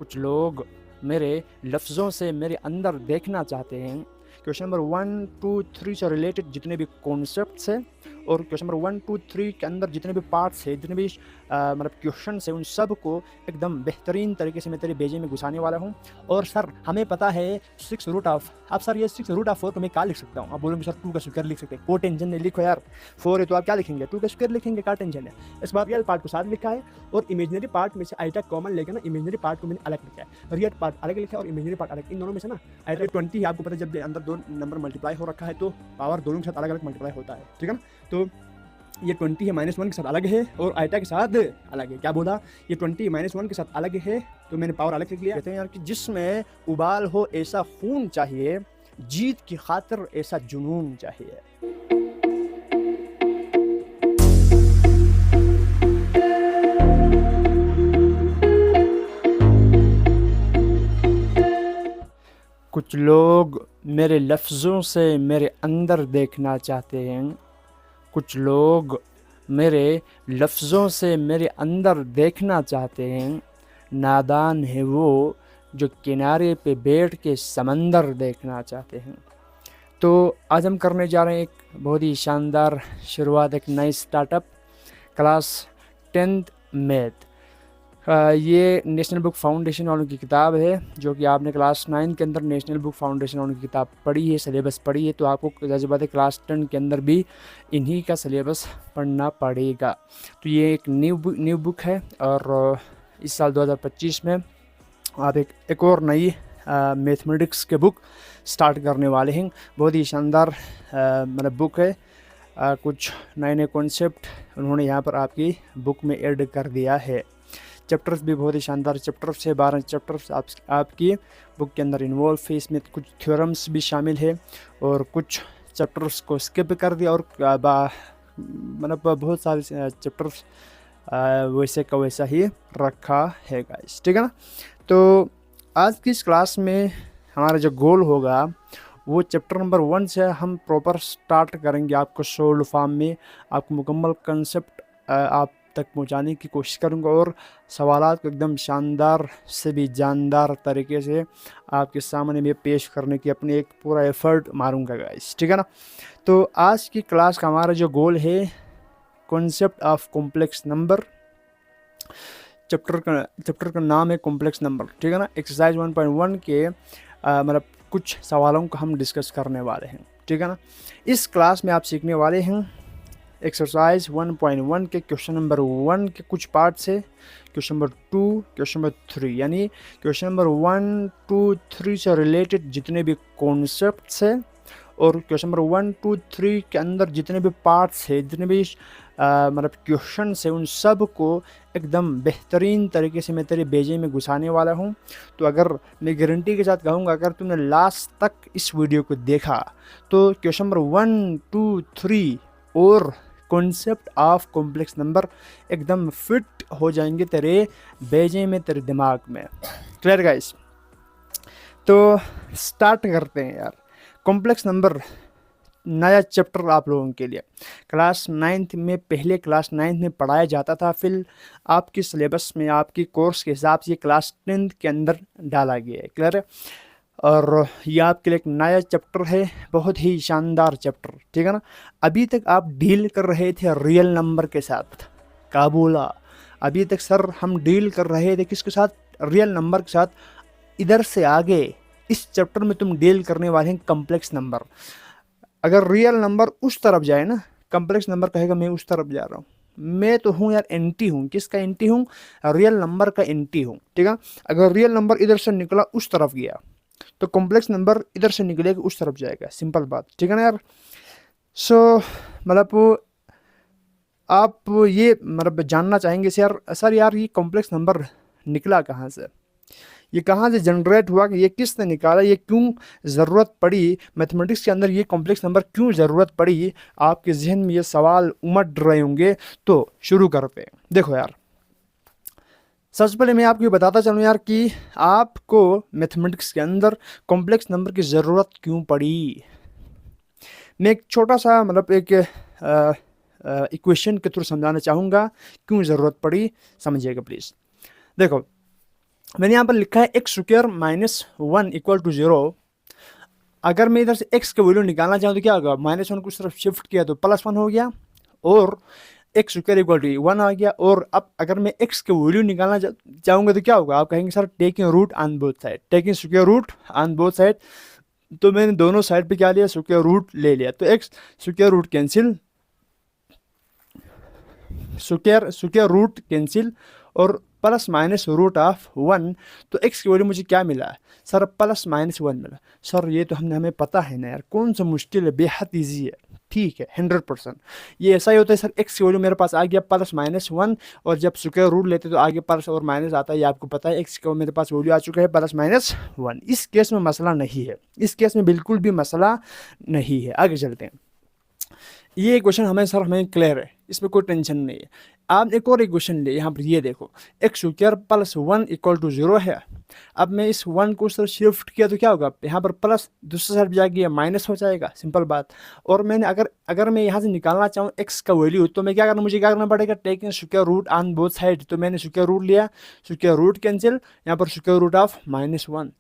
कुछ लोग मेरे लफ्ज़ों से मेरे अंदर देखना चाहते हैं। क्वेश्चन नंबर 1, 2, 3 से रिलेटेड जितने भी कॉन्सेप्ट्स हैं और क्वेश्चन नंबर 1, 2, 3 के अंदर जितने भी पार्ट्स हैं, जितने भी मतलब क्वेश्चन हैं, उन सब को एकदम बेहतरीन तरीके से मैं तेरे भेजे में घुसाने वाला हूँ। और सर हमें पता है 6 रूट ऑफ, अब सर ये 6 रूट ऑफ 4 को मैं क्या लिख सकता हूँ? आप बोलोगे सर 2 का स्क्वायर लिख सकते हैं। को टेंशन नहीं, लिखो यार 4 है तो आप क्या लिखेंगे? 2 का स्क्वायर लिखेंगे, क्या टेंशन है? इस बार रियल पार्ट को साथ लिखा है और इमेजिनरी पार्ट में से आइटा कॉमन लेकर ना इमेजिनरी पार्ट को मैंने अलग लिखा है। रियल पार्ट अलग लिखा है और इमेजिनरी पार्ट अलग। इन दोनों में से ना आइटा 20 है, आपको पता है जब अंदर दो नंबर मल्टीप्लाई हो रखा है तो पावर दोनों के साथ अलग अलग मल्टीप्लाई होता है, ठीक है ना? तो ये 20 है -1 के साथ अलग है और आइटा के साथ अलग है। क्या बोला? ये 20 -1 के साथ अलग है तो मैंने पावर अलग लिख लिया। कहते हैं यार कि जिसमें उबाल हो ऐसा खून चाहिए, जीत की खातिर ऐसा जुनून चाहिए। कुछ लोग मेरे लफ्ज़ों से मेरे अंदर देखना चाहते हैं। कुछ लोग मेरे लफ्ज़ों से मेरे अंदर देखना चाहते हैं। नादान है वो जो किनारे पे बैठ के समंदर देखना चाहते हैं। तो आज हम करने जा रहे हैं एक बहुत ही शानदार शुरुआत, एक नई स्टार्टअप, क्लास 10th मैथ। ये नेशनल बुक फाउंडेशन वालों की किताब है, जो कि आपने क्लास 9 के अंदर नेशनल बुक फाउंडेशन वालों की किताब पढ़ी है, सिलेबस पढ़ी है, तो आपको जैसे बात है क्लास 10 के अंदर भी इन्हीं का सिलेबस पढ़ना पड़ेगा। तो ये एक न्यू बुक है और इस साल 2025 में आप एक और नई मैथमेटिक्स के बुक स्टार्ट करने वाले हैं। बहुत ही शानदार मतलब बुक है। कुछ नए नए कॉन्सेप्ट उन्होंने यहाँ पर आपकी बुक में ऐड कर दिया है। चैप्टर्स भी बहुत ही शानदार चैप्टर्स है, 12 चैप्टर्स आपकी बुक के अंदर इन्वॉल्व है। इसमें कुछ थ्योरम्स भी शामिल है और कुछ चैप्टर्स को स्किप कर दिया और मतलब बहुत सारे चैप्टर्स वैसे का वैसा ही रखा है गाइस, ठीक है ना? तो आज की इस क्लास में हमारा जो गोल होगा वो चैप्टर नंबर 1 से हम प्रॉपर स्टार्ट करेंगे। आपको सोल्ड फॉर्म में आपको मुकम्मल कंसेप्ट आप तक पहुंचाने की कोशिश करूंगा और सवालात को एकदम शानदार से भी जानदार तरीके से आपके सामने में पेश करने की अपनी एक पूरा एफर्ट मारूंगा गाइस, ठीक है ना? तो आज की क्लास का हमारा जो गोल है concept of complex number. Chapter का नाम है कॉम्प्लेक्स नंबर, ठीक है ना? एक्सरसाइज 1.1 के मतलब कुछ सवालों को हम डिस्कस करने वाले हैं, ठीक है ना? इस क्लास में आप सीखने वाले हैं एक्सरसाइज 1.1 के क्वेश्चन नंबर 1 के कुछ पार्ट से क्वेश्चन नंबर 2, क्वेश्चन नंबर 3, यानी क्वेश्चन नंबर 1, 2, 3 से रिलेटेड जितने भी कॉन्सेप्ट्स हैं और क्वेश्चन नंबर 1, 2, 3 के अंदर जितने भी पार्ट्स हैं, जितने भी मतलब क्वेश्चन है, उन सब को एकदम बेहतरीन तरीके से मैं तेरे भेजे में घुसाने वाला हूँ। तो अगर मैं गारंटी के साथ कहूँगा अगर तुमने लास्ट तक इस वीडियो को देखा तो क्वेश्चन नंबर 1, 2, 3 और कॉन्सेप्ट ऑफ कॉम्प्लेक्स नंबर एकदम फिट हो जाएंगे तेरे भेजे में, तेरे दिमाग में। Clear guys? तो स्टार्ट करते हैं यार। कॉम्प्लेक्स नंबर नया चैप्टर आप लोगों के लिए क्लास 9th में, पहले क्लास 9th में पढ़ाया जाता था, फिर आपकी सिलेबस में आपकी कोर्स के हिसाब से क्लास 10th के अंदर डाला गया है। क्लियर है? और ये आपके लिए एक नया चैप्टर है, बहुत ही शानदार चैप्टर, ठीक है ना? अभी तक आप डील कर रहे थे रियल नंबर के साथ। क्या बोला? अभी तक सर हम डील कर रहे थे किसके साथ? रियल नंबर के साथ। इधर से आगे इस चैप्टर में तुम डील करने वाले हैं कॉम्प्लेक्स नंबर। अगर रियल नंबर उस तरफ जाए ना, कॉम्प्लेक्स नंबर कहेगा मैं उस तरफ जा रहा हूँ। मैं तो हूँ यार एंटी हूँ। किसका एंटी हूँ? रियल नंबर का एंटी हूँ, ठीक है? अगर रियल नंबर इधर से निकला उस तरफ गया तो कॉम्प्लेक्स नंबर इधर से निकलेगा उस तरफ जाएगा। सिंपल बात, ठीक है ना यार? सो मतलब आप ये मतलब जानना चाहेंगे सर यार ये कॉम्प्लेक्स नंबर निकला कहाँ से, ये कहाँ से जनरेट हुआ, कि ये किसने निकाला, ये क्यों ज़रूरत पड़ी मैथमेटिक्स के अंदर, ये कॉम्प्लेक्स नंबर क्यों ज़रूरत पड़ी? आपके जहन में ये सवाल उमड़ रहे होंगे। तो शुरू करते हैं। देखो यार, सबसे पहले मैं आपको ये बताता चलूँ यार कि आपको मैथमेटिक्स के अंदर कॉम्प्लेक्स नंबर की ज़रूरत क्यों पड़ी। मैं एक छोटा सा मतलब एक इक्वेशन के थ्रू समझाना चाहूँगा क्यों ज़रूरत पड़ी, समझिएगा प्लीज़। देखो मैंने यहाँ पर लिखा है X square minus 1 equal to 0। अगर मैं इधर से x का वैल्यू निकालना चाहूँ तो क्या होगा, -1 को उस तरफ शिफ्ट किया तो +1 हो गया और एक्स स्क्वायर इक्वल टू 1 आ गया। और अब अगर मैं x के वैल्यू निकालना चाहूँगा तो क्या होगा, आप कहेंगे sir taking root on both side, taking square root on both side. तो मैंने दोनों साइड पे क्या लिया, स्क्वायर रूट ले लिया, तो x square root cancel, square root cancel और प्लस माइनस रूट ऑफ 1। तो x की वैल्यू मुझे क्या मिला सर, +-1 मिला। सर ये तो हमें पता है ना यार, कौन सा मुश्किल है, बेहद ईजी है, ठीक है 100%। ये ऐसा ही होता है सर, x की वैल्यू मेरे पास आ गया +-1 और जब स्क्वायर रूट लेते तो आगे प्लस और माइनस आता है, ये आपको पता है। x का मेरे पास वैल्यू आ चुका है +-1। इस केस में मसला नहीं है, इस केस में बिल्कुल भी मसला नहीं है। आगे चलते हैं। ये क्वेश्चन हमें क्लियर है, इसमें कोई टेंशन नहीं है। आप एक और इक्वेशन ले, यहाँ पर ये देखो एक्स स्क्वायर +1 इक्वल टू 0 है। अब मैं इस 1 को उस तरफ शिफ्ट किया तो क्या होगा, यहाँ पर प्लस दूसरी साइड जाके ये माइनस हो जाएगा, सिंपल बात। और मैंने अगर मैं यहाँ से निकालना चाहूँ x का वैल्यू, तो मैं मुझे क्या करना पड़ेगा, taking square root on both side. तो मैंने स्क्वायर रूट लिया, स्क्वायर रूट कैंसिल, यहाँ पर स्क्वायर रूट ऑफ -1।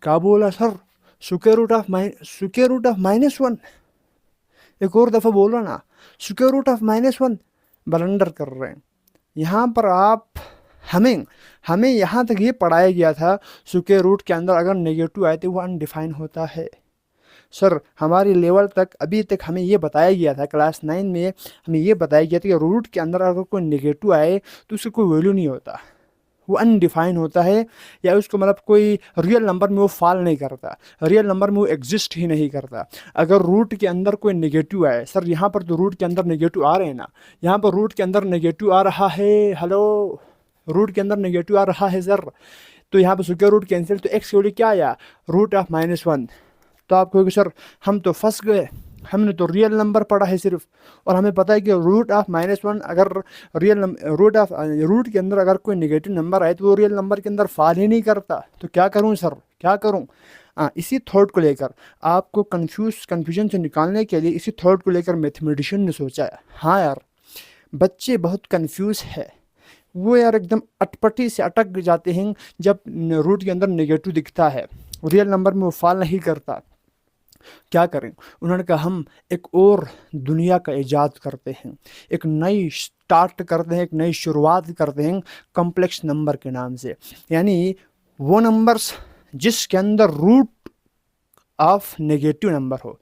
क्या बोला सर, स्क्वायर रूट ऑफ -1। एक और दफ़ा बोलो ना, स्क्वायर रूट ऑफ -1। ब्लंडर कर रहे हैं यहाँ पर आप। हमें यहाँ तक ये पढ़ाया गया था, स्क्वायर रूट के अंदर अगर नेगेटिव आए तो वो अनडिफाइन होता है। सर हमारी लेवल तक अभी तक हमें ये बताया गया था, क्लास 9 में हमें ये बताया गया था कि रूट के अंदर अगर कोई नेगेटिव आए तो उसका कोई वैल्यू नहीं होता, वो अनडिफाइन होता है, या उसको मतलब कोई रियल नंबर में वो फॉल नहीं करता, रियल नंबर में वो एग्जिस्ट ही नहीं करता। अगर रूट के अंदर कोई नेगेटिव आए, सर यहाँ पर तो रूट के अंदर नेगेटिव आ रहे हैं ना, यहाँ पर रूट के अंदर नेगेटिव आ रहा है, हेलो रूट के अंदर नेगेटिव आ रहा है सर, तो यहाँ पर स्क्वायर रूट कैंसिल, तो एक्स की वैल्यू क्या आया, रूट ऑफ -1। तो आप कहोगे सर हम तो फंस गए, हमने तो रियल नंबर पढ़ा है सिर्फ, और हमें पता है कि रूट ऑफ -1 अगर रूट के अंदर अगर कोई नेगेटिव नंबर आए तो वो रियल नंबर के अंदर फॉल ही नहीं करता। तो क्या करूं सर, क्या करूं? इसी थॉट को लेकर आपको कन्फ्यूजन से निकालने के लिए इसी थॉट को लेकर मैथमेटिशियन ने सोचा है। हाँ यार, बच्चे बहुत कन्फ्यूज़ है, वो यार एकदम अटपटी से अटक जाते हैं जब रूट के अंदर नेगेटिव दिखता है, रियल नंबर में वो फॉल नहीं करता। क्या करें? उन्होंने कहा हम एक और दुनिया का इजाद करते हैं, एक नई स्टार्ट करते हैं, एक नई शुरुआत करते हैं कॉम्प्लेक्स नंबर के नाम से। यानी वो नंबर्स जिसके अंदर रूट ऑफ नेगेटिव नंबर हो,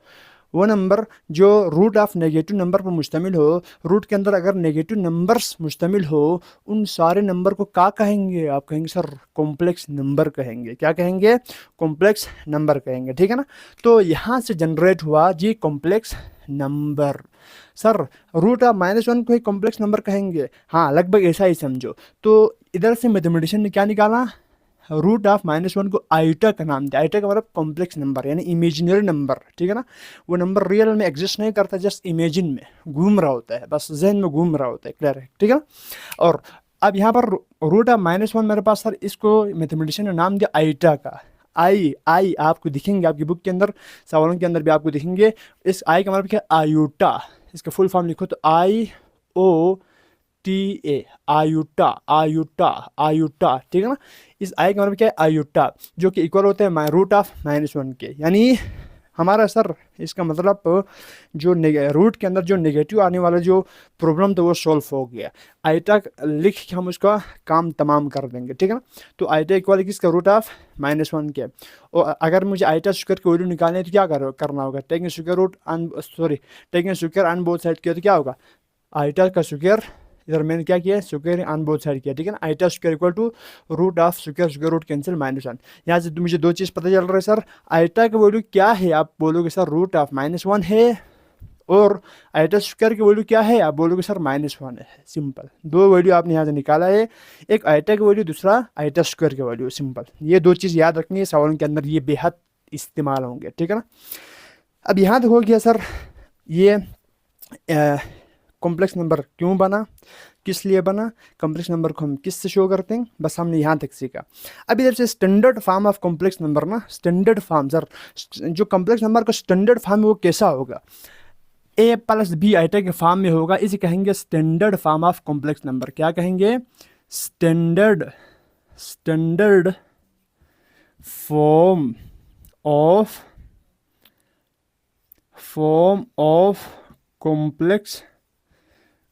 वो नंबर जो रूट ऑफ नेगेटिव नंबर पर मुश्तमिल हो, रूट के अंदर अगर नेगेटिव नंबर्स मुश्तमिल हो, उन सारे नंबर को क्या कहेंगे? आप कहेंगे सर कॉम्प्लेक्स नंबर कहेंगे। क्या कहेंगे? कॉम्प्लेक्स नंबर कहेंगे, ठीक है ना। तो यहाँ से जनरेट हुआ जी complex number. Sir root of -1 को ही कॉम्प्लेक्स नंबर कहेंगे, हाँ लगभग ऐसा ही समझो। तो इधर से मैथमेटिशियन ने क्या निकाला, रूट ऑफ -1 को आइटा का नाम दिया। आइटा का मतलब कॉम्प्लेक्स नंबर, यानी इमेजिनरी नंबर, ठीक है ना। वो नंबर रियल में एग्जिस्ट नहीं करता, जस्ट इमेजिन में घूम रहा होता है, बस जहन में घूम रहा होता है, क्लियर है, ठीक है। और अब यहाँ पर रूट ऑफ -1 मेरे पास सर, इसको मैथमेटिशियन ने नाम दिया आइटा का। आई आपको दिखेंगे आपकी बुक के अंदर, सवालों के अंदर भी आपको दिखेंगे। इस आई का मतलब क्या? आयूटा। इसका फुल फॉर्म लिखो तो IOTA, आयूटा, ठीक है ना। इस आई का मतलब क्या है? आयूटा, जो कि इक्वल होते हैं रूट ऑफ -1 के। यानी हमारा सर इसका मतलब जो रूट के अंदर जो नेगेटिव आने वाला जो प्रॉब्लम था वो सॉल्व हो गया। आइटा लिख के हम उसका काम तमाम कर देंगे, ठीक है ना। तो आइटा इक्वल किसका? रूट ऑफ -1 के। और अगर मुझे आइटा स्क्वायर की वैल्यू निकालनी है तो क्या करना होगा? Taking square on both side किया तो क्या होगा? आइटा का स्क्वायर, इधर मैंने क्या किया, स्क्वायर ऑन बोथ साइड किया, ठीक है ना। Iota square equal to root of square root cancel -1। यहाँ से मुझे दो चीज़ पता चल रहा है सर, आइटा का वैल्यू क्या है? आप बोलोगे सर रूट ऑफ -1 है, और आइटा स्क्वायर की वैल्यू क्या है? आप बोलोगे सर -1 है। सिंपल, दो वैल्यू आपने यहाँ से निकाला है, एक आइटा की वैल्यू, दूसरा आइटा स्क्वायर की वैल्यू। सिंपल, ये दो चीज़ याद रखनी है, सवालों के अंदर ये बेहद इस्तेमाल होंगे, ठीक है ना। अब यहाँ तक हो गया सर ये कॉम्प्लेक्स नंबर क्यों बना, किस लिए बना, कॉम्प्लेक्स नंबर को हम किस से शो करते हैं, बस हमने यहाँ तक सीखा। अब इधर से standard form of complex number ना, स्टैंडर्ड फॉर्म सर, जो कॉम्प्लेक्स नंबर का स्टैंडर्ड फॉर्म है वो कैसा होगा? A + B आइटा के फॉर्म में होगा, इसे कहेंगे standard form of complex number. क्या कहेंगे? Standard standard form of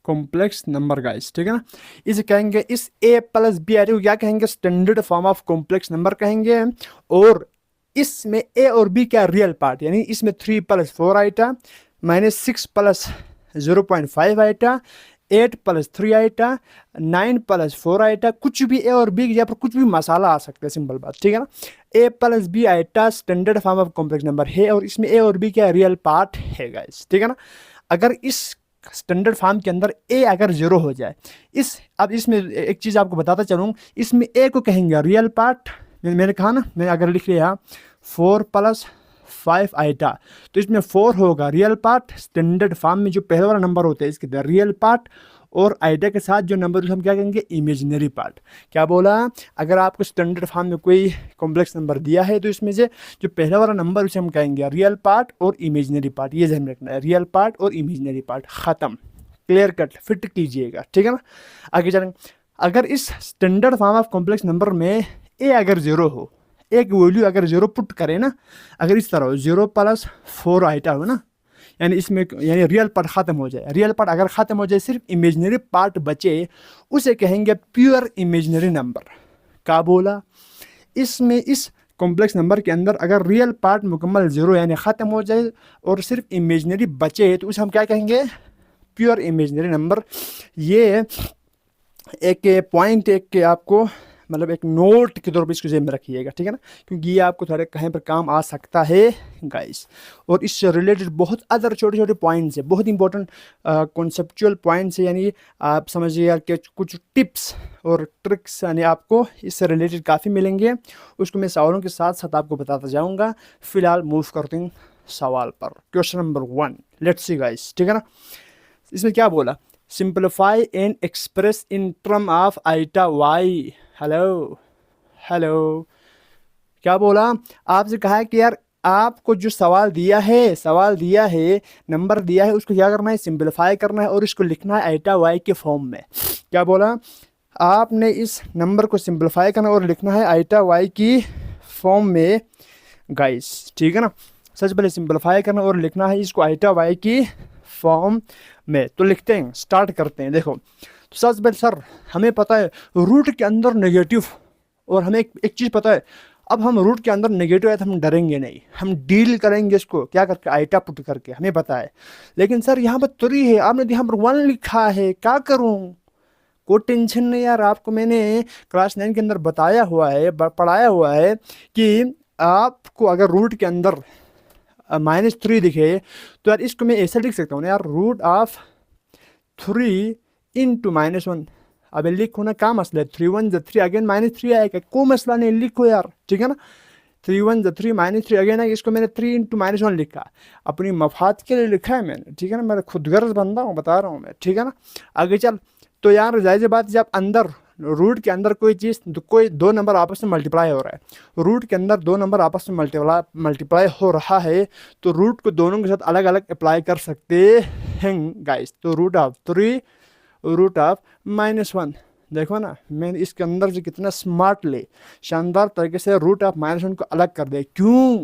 complex number guys, ठीक है ना। इसे कहेंगे, इस a प्लस बी आइटा को क्या कहेंगे, standard form of complex number कहेंगे। और इसमें a और b क्या रियल पार्ट, यानी इसमें 3 plus 4 iota minus 6 plus 0.5 iota 8 plus 3 iota 9 plus 4 iota, कुछ भी a और b की जगह पर कुछ भी मसाला आ सकता है, सिंपल बात, ठीक है ना। a plus B iota standard form of complex number है और इसमें a और b क्या रियल पार्ट है गाइस, ठीक है ना। अगर इस स्टैंडर्ड फॉर्म के अंदर a अगर 0 हो जाए, अब इसमें एक चीज़ आपको बताता चलूँ, इसमें a को कहेंगे रियल पार्ट। मैंने कहा ना, मैंने अगर लिख लिया 4 प्लस 5 आइटा, तो इसमें 4 होगा रियल पार्ट। स्टैंडर्ड फॉर्म में जो पहले वाला नंबर होता है इसके रियल पार्ट, और आइटा के साथ जो नंबर हम क्या कहेंगे, इमेजिनरी पार्ट। क्या बोला, अगर आपको स्टैंडर्ड फॉर्म में कोई कॉम्प्लेक्स नंबर दिया है तो इसमें से जो पहला वाला नंबर उसे हम कहेंगे रियल पार्ट और इमेजिनरी पार्ट, ये ध्यान रखना है, रियल पार्ट और इमेजिनरी पार्ट, ख़त्म, क्लियर कट, फिट कीजिएगा, ठीक है ना। आगे चलेंगे, अगर इस standard form of complex number में ए अगर 0 हो, एक वैल्यू अगर 0 पुट करें ना, अगर इस तरह हो 0 प्लस 4 आइटा हो ना, यानी इसमें यानी रियल पार्ट ख़त्म हो जाए। रियल पार्ट अगर ख़त्म हो जाए, सिर्फ इमेजिनरी पार्ट बचे, उसे कहेंगे प्योर इमेजिनरी नंबर। क्या बोला, इसमें इस कॉम्प्लेक्स नंबर के अंदर अगर रियल पार्ट मुकम्मल 0 यानी ख़त्म हो जाए और सिर्फ इमेजिनरी बचे, तो उसे हम क्या कहेंगे, प्योर इमेजिनरी नंबर। ये एक पॉइंट एक के आपको मतलब एक नोट के तौर पर इसको जेब में रखिएगा, ठीक है ना, क्योंकि ये आपको थोड़े कहीं पर काम आ सकता है गाइस। और इससे रिलेटेड बहुत अदर छोटे छोटे पॉइंट्स है, बहुत इंपॉर्टेंट कॉन्सेप्चुअल पॉइंट्स है, यानी आप समझिए यार कि कुछ टिप्स और ट्रिक्स यानी आपको इससे रिलेटेड काफ़ी मिलेंगे। उसको मैं सवालों के साथ साथ आपको बताता जाऊँगा। फिलहाल मूव करते हैं सवाल पर। Question number 1, let's see guys, ठीक है ना। इसमें क्या बोला, simplify and express in term of iota y. Hello, क्या बोला, आपसे कहा है कि यार आपको जो सवाल दिया है नंबर दिया है, उसको क्या करना है, सिंप्लीफाई करना है और इसको लिखना है आइटा वाई के फॉर्म में। क्या बोला, आपने इस नंबर को सिंप्लीफाई करना और लिखना है आइटा वाई की फॉर्म में गाइस, ठीक है ना। सबसे पहले सिंप्लीफाई करना और लिखना है इसको आइटा वाई की फॉर्म में। तो लिखते हैं, स्टार्ट करते हैं। देखो, तो सबसे पहले सर हमें पता है रूट के अंदर नेगेटिव, और हमें एक चीज़ पता है, अब हम रूट के अंदर नेगेटिव है तो हम डरेंगे नहीं, हम डील करेंगे इसको क्या करके, आइटा पुट करके, हमें पता है। लेकिन सर यहाँ पर 3 है, आपने यहाँ पर 1 लिखा है, क्या करूँ। कोई टेंशन नहीं यार, आपको मैंने क्लास 9 के अंदर बताया हुआ है, पढ़ाया हुआ है कि आपको अगर रूट के अंदर -3 दिखे तो यार इसको मैं ऐसा लिख सकता हूँ ना यार, रूट ऑफ 3 इंटू -1। अब लिखो ना, क्या मसला है, 3 1 3 अगेन -3 आएगा, कोई मसला नहीं, लिखो यार, ठीक है ना। 3 1 3 -3 अगेन है, इसको मैंने 3 इंटू -1 लिखा, अपनी मफाद के लिए लिखा है मैंने, ठीक है ना, मेरा खुदगर्ज बंदा हूँ, बता रहा हूँ मैं, ठीक है ना। आगे चल, तो यार जाहिर बात, जब अंदर रूट के अंदर कोई चीज़, कोई 2 नंबर आपस में मल्टीप्लाई हो रहा है, रूट के अंदर 2 नंबर आपस में मल्टीप्लाई हो रहा है, तो रूट को दोनों के साथ अलग अलग अप्लाई कर सकते हैं गाइस। तो रूट ऑफ 3 रूट ऑफ -1, देखो ना मैंने इसके अंदर से कितना स्मार्टली शानदार तरीके से रूट ऑफ -1 को अलग कर दिया। क्यों,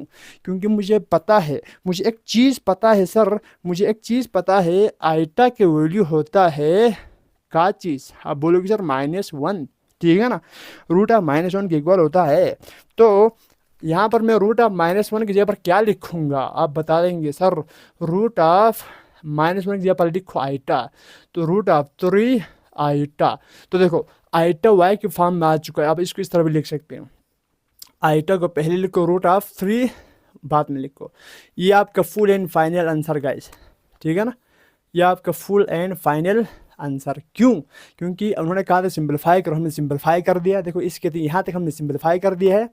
क्योंकि मुझे पता है, मुझे एक चीज़ पता है सर, मुझे एक चीज़ पता है, आइटा के वैल्यू होता है क्या चीज़, आप बोलोगे सर -1, ठीक है ना, रूट ऑफ -1 के इक्वल होता है। तो यहाँ पर मैं रूट ऑफ -1 की जगह पर क्या लिखूँगा, आप बता देंगे सर, रूट ऑफ -1 की जगह पर लिखो आइटा, तो रूट ऑफ 3 आइटा। तो देखो आइटा वाई के फॉर्म में आ चुका है, आप इसको इस तरह भी लिख सकते हैं, आइटा को पहले लिखो, रूट ऑफ 3 बाद में लिखो। ये आपका full and final answer guys, ठीक है ना, ये आपका फुल एंड फाइनल आंसर। क्यों, क्योंकि उन्होंने कहा था सिंपलीफाई करो, हमने सिंपलीफाई कर दिया। देखो इसके यहाँ तक हमने सिंपलीफाई कर दिया है,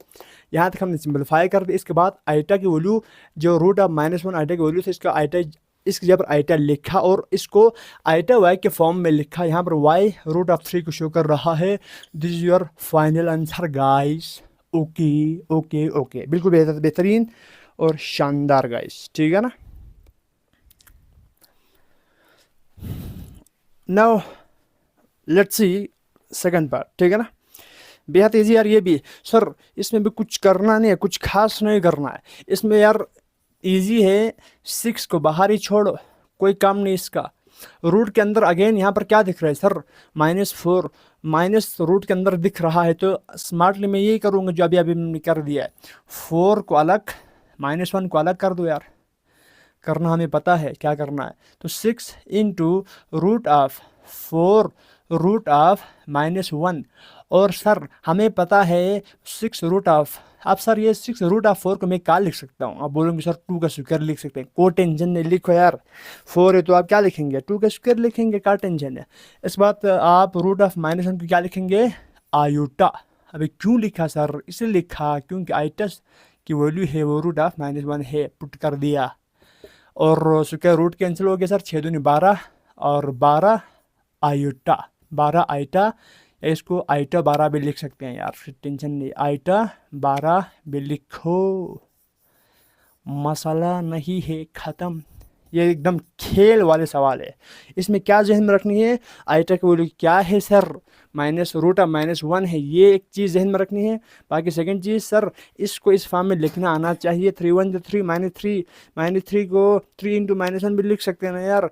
यहाँ तक हमने सिंपलीफाई कर दिया। इसके बाद आइटा की वैल्यू जो रूट ऑफ -1 आइटा की वैल्यू था, इसका आइटा, इसकी जगह पर आइटा लिखा और इसको आइटा वाई के फॉर्म में लिखा। यहाँ पर वाई रूट ऑफ 3 को शो कर रहा है। This is your final answer guys. Okay okay okay, बिल्कुल बेहतरीन और शानदार गाइस, ठीक है ना। Now let's C second part, ठीक है ना। बेहद ईजी यार ये भी। सर इसमें भी कुछ करना नहीं है, कुछ खास नहीं करना है इसमें यार, इजी है। 6 को बाहर ही छोड़ो, कोई काम नहीं इसका। रूट के अंदर अगेन यहाँ पर क्या दिख रहा है सर, -4, माइनस रूट के अंदर दिख रहा है, तो स्मार्टली मैं यही करूँगा जो अभी अभी मैंने कर दिया है। 4 को अलग, -1 को अलग कर दो यार, करना हमें पता है क्या करना है। तो 6 into root of 4 root of -1, और सर हमें पता है 6 रूट ऑफ, अब सर ये 6 रूट ऑफ 4 को मैं क्या लिख सकता हूँ? आप बोलोगे सर 2 का स्क्वायर लिख सकते हैं, को टेंशन नहीं, लिखो यार। 4 है तो आप क्या लिखेंगे? 2 का स्क्वायर लिखेंगे, क्या टेंशन है इस बात। आप रूट ऑफ -1 को क्या लिखेंगे? आयोटा। अभी क्यों लिखा सर? इसलिए लिखा क्योंकि आइटस की वैल्यू है वो रूट ऑफ -1 है, पुट कर दिया। और स्क्वायर रूट कैंसिल हो गया सर, 6 दूनी 12 और 12 आयोटा, 12 आइटा, या इसको आइटा 12 भी लिख सकते हैं यार, फिर टेंशन नहीं, आइटा 12 भी लिखो, मसाला नहीं है ख़त्म। ये एकदम खेल वाले सवाल है, इसमें क्या जहन में रखनी है? आइटा की वैल्यू क्या है सर? रूट ऑफ -1 है, ये एक चीज़ जहन में रखनी है। बाकी सेकंड चीज़ सर, इसको इस फॉर्म में लिखना आना चाहिए। 3 1 3 -3 को 3 इंटू -1 भी लिख सकते हैं ना यार।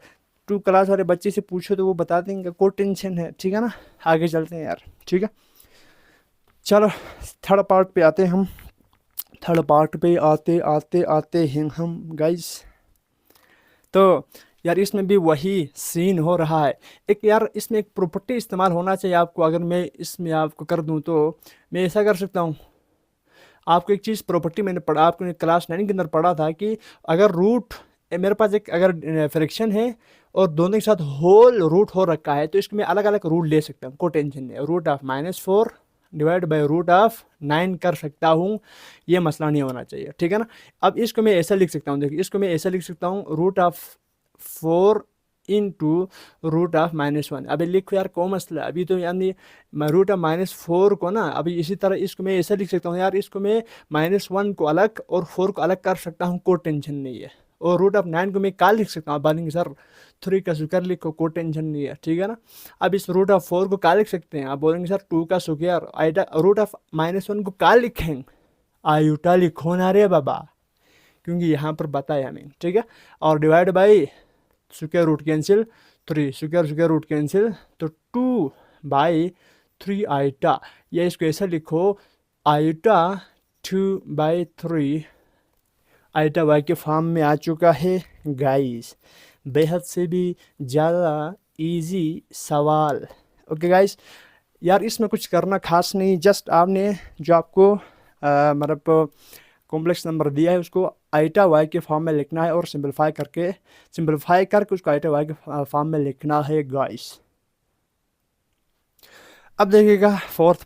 2 क्लास वाले बच्चे से पूछो तो वो बता देंगे, कोई टेंशन है, ठीक है ना। आगे चलते हैं यार, ठीक है। चलो थर्ड पार्ट पे आते हैं हम, थर्ड पार्ट पे आते हैं हम गाइस। तो यार इसमें भी वही सीन हो रहा है। एक यार इसमें एक प्रॉपर्टी इस्तेमाल होना चाहिए आपको, अगर मैं इसमें आपको कर दूं तो मैं ऐसा कर सकता हूं। आपको एक चीज़ प्रॉपर्टी मैंने पढ़ा, आपको क्लास 9 के अंदर पढ़ा था कि अगर रूट, मेरे पास एक अगर फ्रैक्शन है और दोनों के साथ होल रूट हो रखा है तो इसको मैं अलग अलग रूट ले सकता हूँ, कोई टेंशन नहीं। Root of -4 divide by root of 9 कर सकता हूँ, ये मसला नहीं होना चाहिए, ठीक है ना। अब इसको मैं ऐसा लिख सकता हूँ, देखिए इसको मैं ऐसा लिख सकता हूँ, root of 4 into root of -1। अभी लिखो यार, कौन मसला, अभी तो यानी रूट ऑफ -4 को ना, अभी इसी तरह इसको मैं ऐसा लिख सकता हूँ यार, इसको मैं -1 को अलग और 4 को अलग कर सकता हूँ, कोई टेंशन नहीं है। और रूट ऑफ 9 को मैं क्या लिख सकता हूँ? आप बोलेंगे सर 3 का स्क्वायर लिखो, कोई टेंशन नहीं है, ठीक है ना। अब इस रूट ऑफ 4 को क्या लिख सकते हैं? आप बोलेंगे सर 2 का स्क्वायर। आइटा रूट ऑफ -1 को क्या लिखेंगे? आयुटा लिखो ना रे बाबा, क्योंकि यहाँ पर बताया हमें, ठीक है। और divide by square root cancel, 3 square root cancel, तो 2 बाई 3 आइटा, या इसको ऐसा लिखो, आइटा 2/3 आइटा वाई के फॉर्म में आ चुका है गाइस। बेहद से भी ज़्यादा इजी सवाल। ओके गाइस, यार इसमें कुछ करना खास नहीं, जस्ट आपने जो आपको मतलब कॉम्प्लेक्स नंबर दिया है उसको आइटा वाई के फॉर्म में लिखना है और सिंपलीफाई करके उसको आइटा वाई के फॉर्म में लिखना है गाइस। अब देखिएगा फोर्थ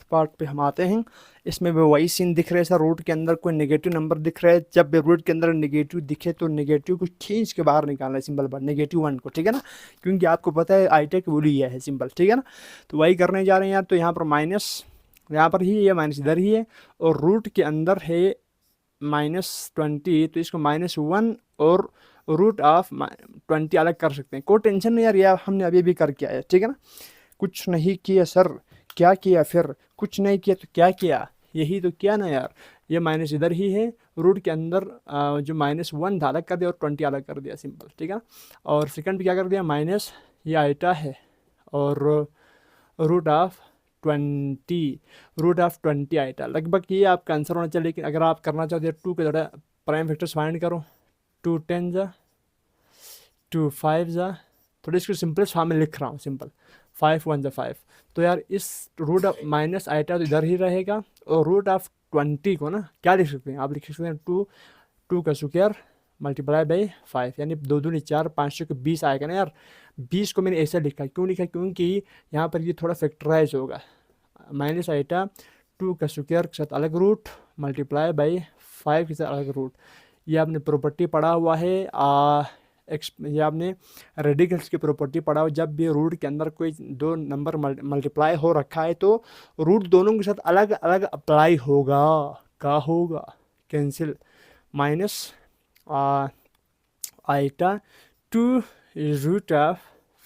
पार्ट पे हम आते हैं। इसमें भी वही सीन दिख रहा है सर, रूट के अंदर कोई नेगेटिव नंबर दिख रहा है, जब भी रूट के अंदर नेगेटिव दिखे तो नेगेटिव को खींच के बाहर निकालना है, सिंपल बात, -1 को, ठीक है ना, क्योंकि आपको पता है आइटा की वैल्यू यह है, सिंपल, ठीक है ना। तो वही करने जा रहे हैं यार। तो यहाँ पर माइनस, यहाँ पर ही ये माइनस इधर ही है, और रूट के अंदर है -20, तो इसको -1 और रूट ऑफ 20 अलग कर सकते हैं, कोई टेंशन नहीं यार, ये हमने अभी भी करके आया, ठीक है ना। कुछ नहीं किया सर, क्या किया फिर? कुछ नहीं किया तो क्या किया? यही तो किया ना यार, ये माइनस इधर ही है, रूट के अंदर जो -1 था अलग कर दिया और 20 अलग कर दिया, सिंपल, ठीक है। और सेकंड पे क्या कर दिया, माइनस ये आइटा है और रूट ऑफ 20 आइटा, लगभग ये आपका आंसर होना चाहिए। लेकिन अगर आप करना चाहते हैं 2 के थोड़ा प्राइम फैक्टर्स फाइंड करो, 2 10 जा, 2 5 जा, थोड़ी इसको सिंपलेस्ट फॉर्म में लिख रहा हूँ, सिंपल, 5 1 5। तो यार इस रूट ऑफ माइनस आइटा तो इधर ही रहेगा, और रूट ऑफ 20 को ना क्या लिख सकते हैं? आप लिख सकते हैं 2 का स्क्वायर मल्टीप्लाई बाई 5, यानी 2 दूनी 4, 5 के 20 आएगा ना यार। 20 को मैंने ऐसे लिखा, क्यों लिखा? क्योंकि यहाँ पर ये थोड़ा फैक्टराइज होगा, माइनस आइटा 2 का स्क्वायर के साथ अलग रूट मल्टीप्लाई बाई 5 के साथ अलग रूट। ये आपने प्रॉपर्टी पढ़ा हुआ है, ये आपने रेडिकल्स की प्रॉपर्टी पढ़ा हो, जब भी रूट के अंदर कोई 2 नंबर मल्टीप्लाई हो रखा है तो रूट दोनों के साथ अलग अलग अप्लाई होगा, क्या होगा? Cancel, minus iota 2 root of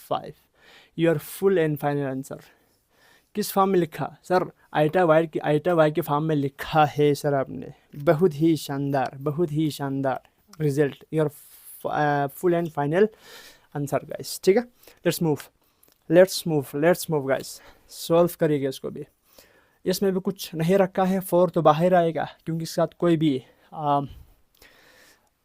5, your full and final answer. किस फॉर्म में लिखा सर? आइटा वाई के फॉर्म में लिखा है सर आपने। बहुत ही शानदार, बहुत ही शानदार result, your full and final answer guys. ठीक है, लेट्स मूव गाइस, सॉल्व करिएगा इसको भी। इसमें भी कुछ नहीं रखा है, 4 तो बाहर आएगा क्योंकि इसके साथ कोई भी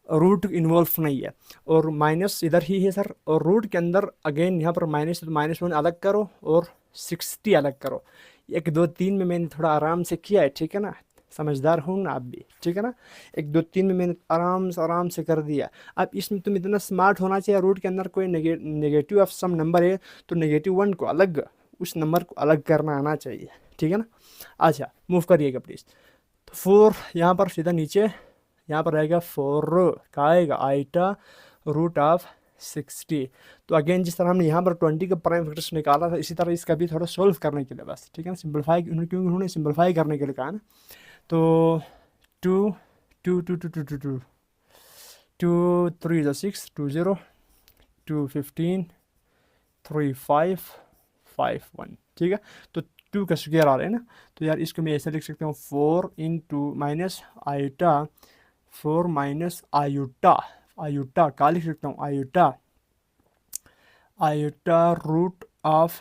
रूट इन्वॉल्व नहीं है, और माइनस इधर ही है सर, और रूट के अंदर अगेन यहाँ पर माइनस है तो -1 अलग करो और 60 अलग करो। 1 2 3 में मैंने थोड़ा आराम से किया है, ठीक है ना, समझदार हूँ ना आप भी, ठीक है ना। 1 2 3 में मैंने आराम से कर दिया। अब इसमें तुम इतना स्मार्ट होना चाहिए, रूट के अंदर कोई नेगेटिव ऑफ सम नंबर है तो -1 को अलग, उस नंबर को अलग करना आना चाहिए, ठीक है ना। अच्छा मूव करिएगा प्लीज़। तो 4 यहाँ पर सीधा नीचे, यहाँ पर रहेगा 4 का आएगा आइटा रूट ऑफ 60। तो अगेन जिस तरह हमने यहाँ पर 20 का प्राइम फैक्टर्स निकाला था, इसी तरह इसका भी थोड़ा सोल्व करने के लिए बस, ठीक है ना, सिंपलीफाई, क्योंकि उन्होंने सिंपलीफाई करने के लिए कहा ना। तो 2 2 2 2 2 2 2 2 3 is 6 2 0 2 15 3 5 5 1, ठीक है। तो 2 का स्क्वायर आ रहा है ना, तो यार इसको मैं ऐसे लिख सकता हूँ 4 into minus iota 4 minus iota का लिख सकता हूँ आयोटा रूट ऑफ,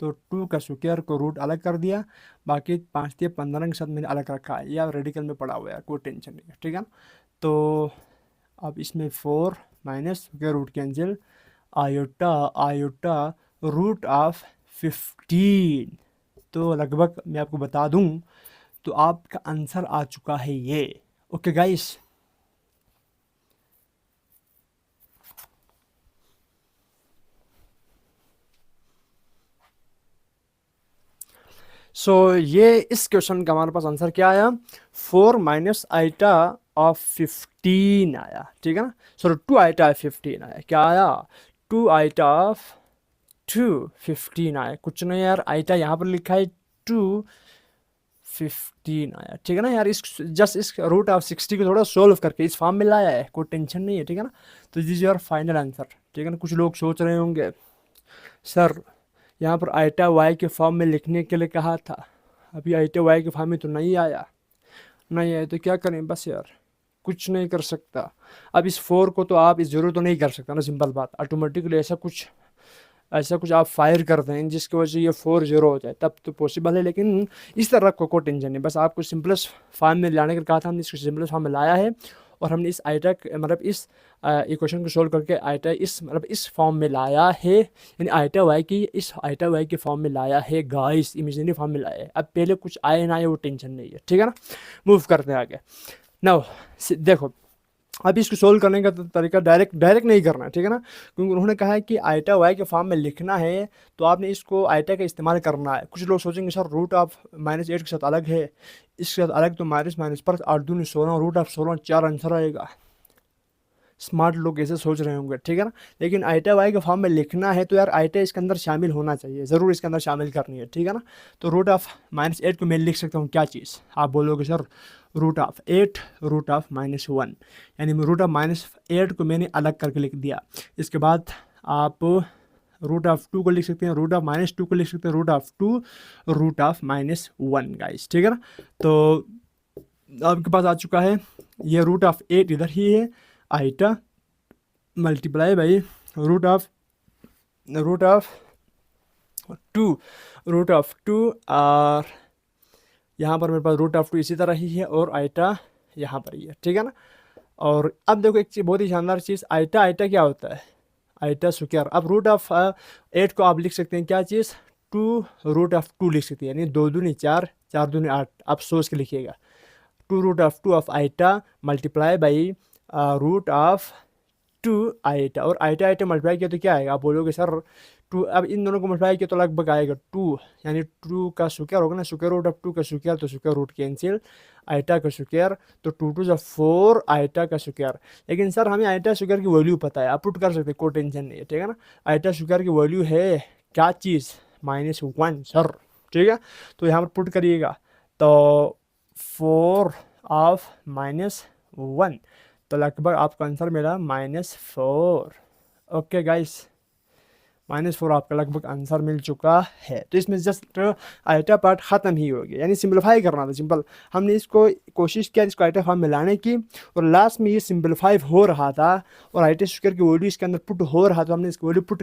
तो 2 का स्क्वायर को रूट अलग कर दिया, बाकी 5 से 15 के साथ मैंने अलग रखा है, या रेडिकल में पड़ा हुआ है, कोई टेंशन नहीं है, ठीक है ना। तो अब इसमें 4 minus square root cancel, iota root of 15। तो लगभग मैं आपको बता दूं तो आपका आंसर आ चुका है ये। ओके गाइस, सो ये इस क्वेश्चन का हमारे पास आंसर क्या आया, 4 माइनस आइटा ऑफ 15 आया, ठीक है ना। सॉरी 2 आइटा ऑफ 15 आया, क्या आया 2 आइटा ऑफ 15 आया, कुछ नहीं यार, आइटा यहाँ पर लिखा है 2 15 आया, ठीक है ना यार। इस जस्ट इस रूट ऑफ 60 को थोड़ा सोल्व करके इस फॉर्म में लाया है, कोई टेंशन नहीं है, ठीक है ना। तो this is your final answer, ठीक है ना। कुछ लोग सोच रहे होंगे सर यहाँ पर आइटा वाई के फॉर्म में लिखने के लिए कहा था, अभी आइटा वाई के फॉर्म में तो नहीं आया तो क्या करें, बस यार कुछ नहीं कर सकता। अब इस 4 को तो आप इस ज़रूर तो नहीं कर सकता ना, सिंपल बात, ऑटोमेटिकली ऐसा कुछ आप फायर कर दें जिसकी वजह से ये 4 0 हो जाए, तब तो पॉसिबल है, लेकिन इस तरह को कोई टेंशन नहीं। बस आपको सिंपलेस्ट फॉर्म में लाने का कहा था, हमने इसको सिंपलेस्ट फॉर्म में लाया है, और हमने इस आइटा मतलब इस इक्वेशन को सोल्व करके आइटा इस फॉर्म में लाया है, यानी आइटा वाई के फॉर्म में लाया है गाइस, इमेजिनरी फॉर्म में लाया है। अब पहले कुछ आए ना आए वो टेंशन नहीं है, ठीक है ना। मूव करते हैं आगे। नाउ देखो, अब इसको सोल्व करने का तरीका डायरेक्ट नहीं करना है, ठीक है ना, क्योंकि उन्होंने कहा है कि आइटा वाई के फॉर्म में लिखना है तो आपने इसको आइटा का इस्तेमाल करना है। कुछ लोग सोचेंगे सर रूट ऑफ -8 के साथ अलग है, इसके साथ अलग, तो माइनस पर 8 दूनी 16, रूट ऑफ 16 4 आंसर आएगा। स्मार्ट लोग ऐसे सोच रहे होंगे, ठीक है ना। लेकिन आइटा वाई के फॉर्म में लिखना है तो यार आइटा इसके अंदर शामिल होना चाहिए, ज़रूर इसके अंदर शामिल करनी है, ठीक है ना। तो रूट ऑफ -8 को मैं लिख सकता हूँ क्या चीज़, आप बोलोगे sir root of 8 root of -1, यानी रूट ऑफ -8 को मैंने अलग करके लिख दिया। इसके बाद आप रूट ऑफ 2 को लिख सकते हैं, रूट ऑफ -2 को लिख सकते हैं, root of 2 root of -1 guys, ठीक है ना। तो आपके पास आ चुका है ये रूट ऑफ 8 इधर ही है, iota multiply by root of 2 और यहाँ पर मेरे पास रूट ऑफ 2 इसी तरह ही है, और आइटा यहाँ पर ही है, ठीक है ना। और अब देखो एक चीज़, बहुत ही शानदार चीज़, आइटा क्या होता है, आइटा स्क्वायर। अब रूट ऑफ 8 को आप लिख सकते हैं क्या चीज़, 2 रूट ऑफ 2 लिख सकते हैं, यानी 2 दूनी 4 4 दूनी 8, आप सोच के लिखिएगा 2 root of 2 of iota multiply by root of 2 iota, और आइटा मल्टीप्लाई किया तो क्या आएगा, आप बोलोगे सर 2, अब इन दोनों को मल्टीप्लाई किया तो लगभग आएगा 2, यानी 2 का स्क्वायर होगा ना, स्क्वायर रूट ऑफ 2 का स्क्वायर, तो स्क्वायर रूट कैंसिल, आइटा का स्क्वायर, तो 2 2 4 आइटा का स्क्वायर। लेकिन सर हमें आइटा स्क्वायर की वैल्यू पता है, आप पुट कर सकते हैं, कोई टेंशन नहीं है, ठीक है ना। आइटा स्क्वायर की वैल्यू है क्या चीज़, -1 सर, ठीक है। तो यहाँ पर पुट करिएगा तो 4 ऑफ -1, तो लगभग आपका आंसर मिला -4। ओके गाइस, -4 आपका लगभग आंसर मिल चुका है। तो इसमें जस्ट आइटा पार्ट ख़त्म ही हो गया, यानी सिंपलीफाई करना था सिंपल। हमने इसको कोशिश किया इसको आइटा फॉर्म में लाने की, और लास्ट में ये सिंपलीफाई हो रहा था और आइटा स्क्वायर की वैल्यू इसके अंदर पुट हो रहा था, हमने इसको वैल्यू पुट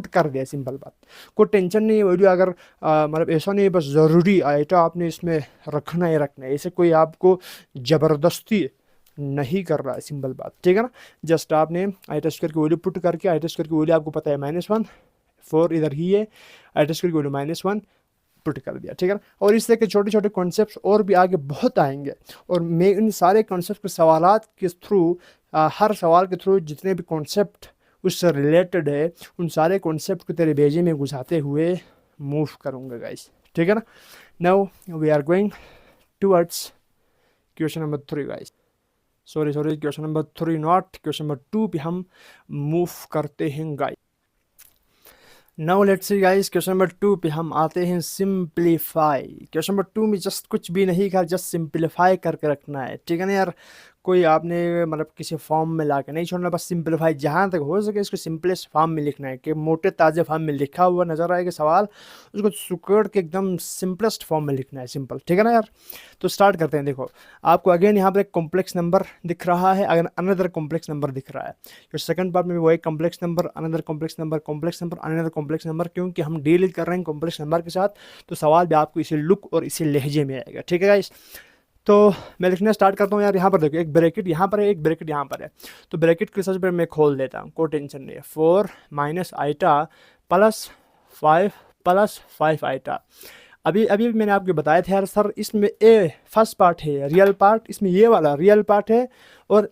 कर दिया। सिंपल बात, कोई टेंशन नहीं है। वैल्यू अगर मतलब ऐसा नहीं बस ज़रूरी आइटा आपने इसमें रखना ही रखना है, ऐसे कोई आपको ज़बरदस्ती नहीं कर रहा है। सिंपल बात, ठीक है ना। जस्ट आपने आइटा स्क्वायर की वैल्यू पुट करके, आइटा स्क्वायर की वैल्यू आपको पता है -1, 4 इधर ही है, आइटा स्क्वायर की वैल्यू -1 पुट कर दिया, ठीक है ना। और इस तरह के छोटे छोटे कॉन्सेप्ट्स और भी आगे बहुत आएंगे, और मैं इन सारे कॉन्सेप्ट के सवालात के थ्रू हर सवाल के थ्रू जितने भी कॉन्सेप्ट उससे रिलेटेड है उन सारे कॉन्सेप्ट को तेरे भेजे में घुसाते हुए मूव करूँगा गाइस, ठीक है ना। Now we are going towards question number 3 guys. Sorry question number 3 not question number 2 पे हम मूव करते हैं guys. Now let's see guys, question number 2 पे हम आते हैं सिंप्लीफाई। क्वेश्चन नंबर 2 में जस्ट कुछ भी नहीं कर, जस्ट सिंप्लीफाई करके रखना है, ठीक है ना यार। कोई आपने मतलब किसी फॉर्म में ला के नहीं छोड़ना, बस सिंप्लीफाई जहाँ तक हो सके इसको सिंपलेस्ट फॉर्म में लिखना है, कि मोटे ताज़े फॉर्म में लिखा हुआ नज़र आएगा सवाल, उसको सुकड़ के एकदम सिंपलेस्ट फॉर्म में लिखना है, सिंपल, ठीक है ना यार। तो स्टार्ट करते हैं। देखो आपको अगेन यहाँ पर एक कॉम्प्लेक्स नंबर दिख रहा है, अगर अनदर कॉम्प्लेक्स नंबर दिख रहा है। तो सेकंड पार्ट में भी वही complex number, another complex number, complex number, another complex number, क्योंकि हम डील कर रहे हैं कॉम्प्लेक्स नंबर के साथ, तो सवाल भी आपको इसी लुक और इसी लहजे में आएगा, ठीक है गाइस। तो मैं लिखना स्टार्ट करता हूँ यार। यहाँ पर देखो एक ब्रैकेट यहाँ पर है, एक ब्रैकेट यहाँ पर है, तो ब्रैकेट के सबसे पहले मैं खोल देता हूँ, कोई टेंशन नहीं है। 4 माइनस आइटा प्लस 5 आइटा। अभी अभी मैंने आपको बताया था यार सर, इसमें ए फर्स्ट पार्ट है रियल पार्ट, इसमें ये वाला रियल पार्ट है, और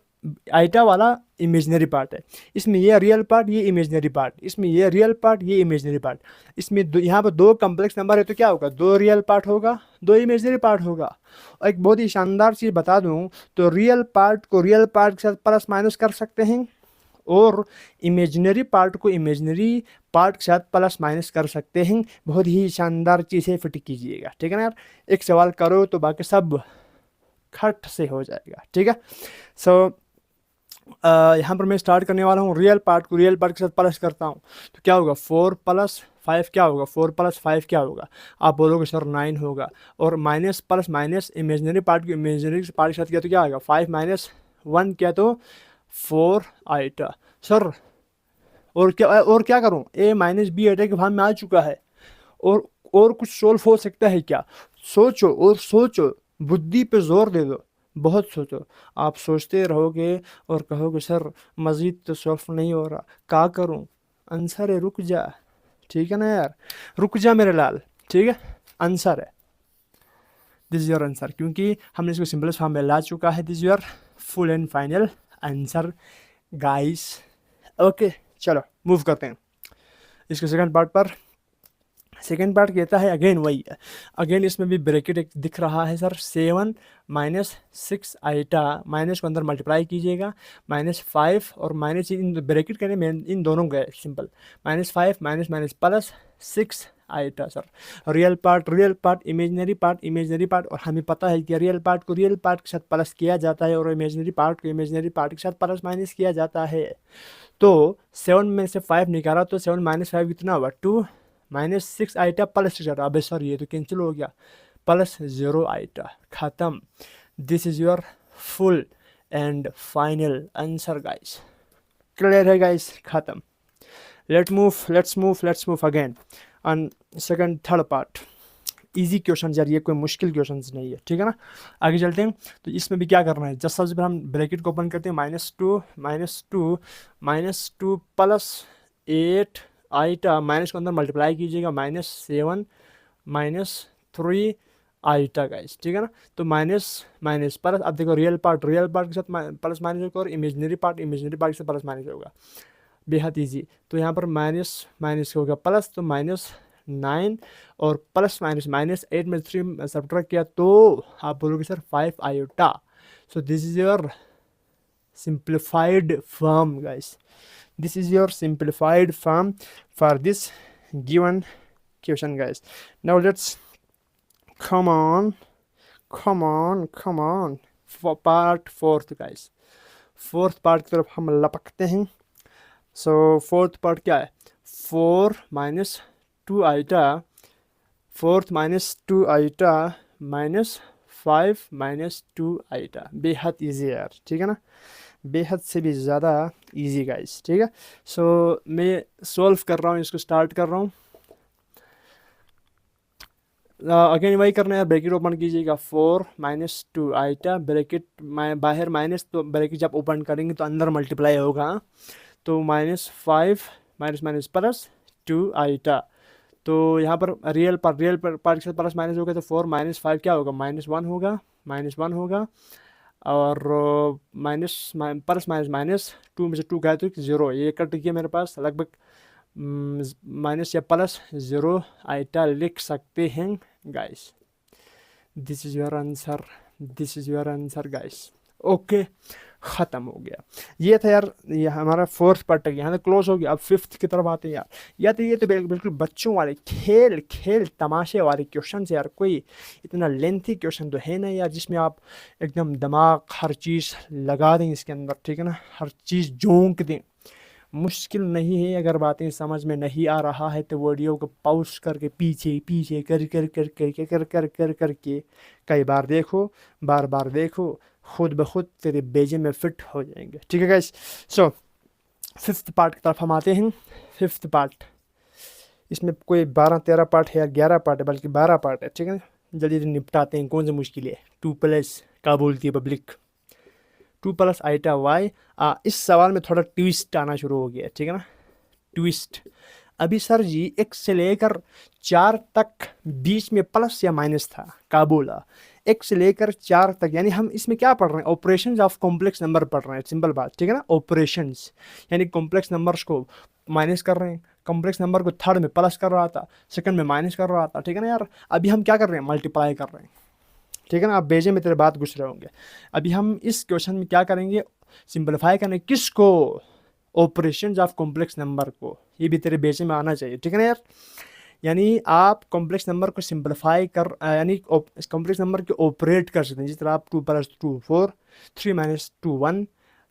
आइटा वाला इमेजिनरी पार्ट है। इसमें ये रियल पार्ट, ये इमेजिनरी पार्ट, इसमें ये रियल पार्ट, ये इमेजिनरी पार्ट। इसमें यहाँ पर 2 कम्प्लेक्स नंबर है, तो क्या होगा, 2 रियल पार्ट होगा, 2 इमेजिनरी पार्ट होगा। और एक बहुत ही शानदार चीज़ बता दूँ, तो रियल पार्ट को रियल पार्ट के साथ प्लस माइनस कर सकते हैं, और इमेजिनरी पार्ट को इमेजिनरी पार्ट के साथ प्लस माइनस कर सकते हैं। बहुत ही शानदार चीज़ें फिट कीजिएगा, ठीक है ना यार। एक सवाल करो तो बाकी सब खट से हो जाएगा, ठीक है। सो यहाँ पर मैं स्टार्ट करने वाला हूँ, रियल पार्ट को रियल पार्ट के साथ प्लस करता हूँ, तो क्या होगा, 4 + 5 क्या होगा, 4 + 5 क्या होगा, आप बोलोगे सर 9 होगा। और minus plus minus imaginary part को इमेजिनरी पार्ट के साथ किया तो क्या आएगा, 5 - 1 किया तो 4 आइटा। सर और क्या करूँ, a - b आइटा के फॉर्म में आ चुका है, और कुछ सोल्व हो सकता है क्या। सोचो और सोचो, बुद्धि पे जोर दे दो, बहुत सोचो। आप सोचते रहोगे और कहोगे सर मज़ीद तो सॉल्व नहीं हो रहा, क्या करूं। आंसर है रुक जा, ठीक है ना यार, रुक जा मेरे लाल, ठीक है। आंसर है, दिस इज योर आंसर, क्योंकि हमने इसको सिंपलेस्ट फॉर्म में ला चुका है। This your full and final answer guys. Okay चलो मूव करते हैं इसके सेकंड पार्ट पर। सेकेंड पार्ट कहता है अगेन वही है, अगेन इसमें भी ब्रैकेट एक दिख रहा है सर, 7 - 6 आइटा, माइनस को अंदर मल्टीप्लाई कीजिएगा, -5 और माइनस इन ब्रैकेट करने में इन दोनों गए simple, -5 minus plus 6 iota. Sir real part imaginary part, और हमें पता है कि रियल पार्ट को रियल पार्ट के साथ प्लस किया जाता है और इमेजिनरी पार्ट को इमेजिनरी पार्ट के साथ प्लस माइनस किया जाता है। तो 7 में से 5 निकाला तो 7 - 5 कितना हुआ, 2 -6 आइटा प्लस 6 आइटा। अब सर ये तो कैंसिल हो गया, +0 आइटा, ख़त्म। This is your full and final answer guys. Clear है गाइस, ख़त्म। Let's move again on second third part. Easy question यार, ये कोई मुश्किल क्वेश्चन नहीं है, ठीक है ना। आगे चलते हैं, तो इसमें भी क्या करना है, जस्ट सबसे पहले हम ब्रैकेट को ओपन करते हैं, -2 + 8 आइटा, माइनस को अंदर मल्टीप्लाई कीजिएगा, -7 - 3 आइटा गाइस, ठीक है ना। तो माइनस प्लस, अब देखो रियल पार्ट के साथ प्लस माइनस होगा, और इमेजिनरी पार्ट के साथ प्लस माइनस होगा, बेहद ईजी। तो यहाँ पर माइनस होगा प्लस, तो -9 और +-8 में 3 सब्ट्रैक्ट किया तो आप बोलोगे sir 5 iota. So this is your simplified form guys, this is your simplified form for this given question guys. Now let's come on for part 4th guys, 4th part की तरफ हम लपकते हैं। सो 4th पार्ट क्या है, 4 minus 2 iota, 4 minus 2 iota minus 5 minus 2 iota. बेहद easy है यार, ठीक है ना, बेहद से भी ज़्यादा इजी गाइस, ठीक है। सो मैं सॉल्व कर रहा हूँ, इसको स्टार्ट कर रहा हूँ। अगेन वही करना है, ब्रैकेट ओपन कीजिएगा, 4 माइनस 2 आइटा, ब्रैकेट बाहर माइनस, तो ब्रैकेट जब ओपन करेंगे तो अंदर मल्टीप्लाई होगा, तो minus 5 minus minus plus 2 iota. तो यहाँ पर रियल पार्ट के साथ प्लस माइनस होगा, तो 4 माइनस 5 क्या होगा, -1 होगा, -1 होगा। और माइनस प्लस माइनस माइनस 2 में से 2 गया तो 0, ये कट गया मेरे पास, लगभग माइनस या प्लस 0 आइटा लिख सकते हैं guys. This is your answer, this is your answer guys. Okay, ख़त्म हो गया। ये था यार, ये हमारा फोर्थ पार्ट यहाँ तो क्लोज हो गया। अब फिफ्थ की तरफ आते हैं यार। या तो ये तो बिल्कुल बच्चों वाले खेल खेल तमाशे वाले क्वेश्चन यार, कोई इतना लेंथी क्वेश्चन तो है नहीं यार जिसमें आप एकदम दिमाग हर चीज़ लगा दें इसके अंदर, ठीक है ना, हर चीज़ झोंक दें। मुश्किल नहीं है, अगर बातें समझ में नहीं आ रहा है तो वीडियो को पॉज करके पीछे पीछे करके कई बार देखो, बार बार देखो, खुद ब खुद तेरे बेजे में फिट हो जाएंगे, ठीक है गाइस। सो फिफ्थ पार्ट की तरफ हम आते हैं। फिफ्थ पार्ट, इसमें कोई 12-13 पार्ट है या 11 पार्ट है, बल्कि 12 पार्ट है, ठीक है। जल्दी जल्दी निपटाते हैं, कौन सी मुश्किल है। 2 प्लस क्या बोलती है पब्लिक, 2 प्लस आइटा वाई। इस सवाल में थोड़ा ट्विस्ट आना शुरू हो गया, ठीक है ना, ट्विस्ट। अभी सर जी 1 से लेकर 4 तक बीच में प्लस या माइनस था, क्या बोला, 1 से लेकर 4 तक, यानी हम इसमें क्या पढ़ रहे हैं, ऑपरेशंस ऑफ कॉम्प्लेक्स नंबर पढ़ रहे हैं, सिंपल बात, ठीक है ना। ऑपरेशंस यानी कॉम्प्लेक्स नंबर्स को माइनस कर रहे हैं, कॉम्प्लेक्स नंबर को थर्ड में प्लस कर रहा था, सेकंड में माइनस कर रहा था, ठीक है ना यार। अभी हम क्या कर रहे हैं, मल्टीप्लाई कर रहे हैं, ठीक है ना। आप बेजे में तेरे बात घुस रहे होंगे। अभी हम इस क्वेश्चन में क्या करेंगे, सिंपलीफाई करने, किसको, ऑपरेशंस ऑफ कॉम्प्लेक्स नंबर को। ये भी तेरे बेचे में आना चाहिए, ठीक है ना यार। यानी आप कॉम्प्लेक्स नंबर को सिंपलीफाई कर, यानी कॉम्प्लेक्स नंबर को ऑपरेट कर सकते हैं। जिस तरह आप 2 + 2 4, 3 - 2 1,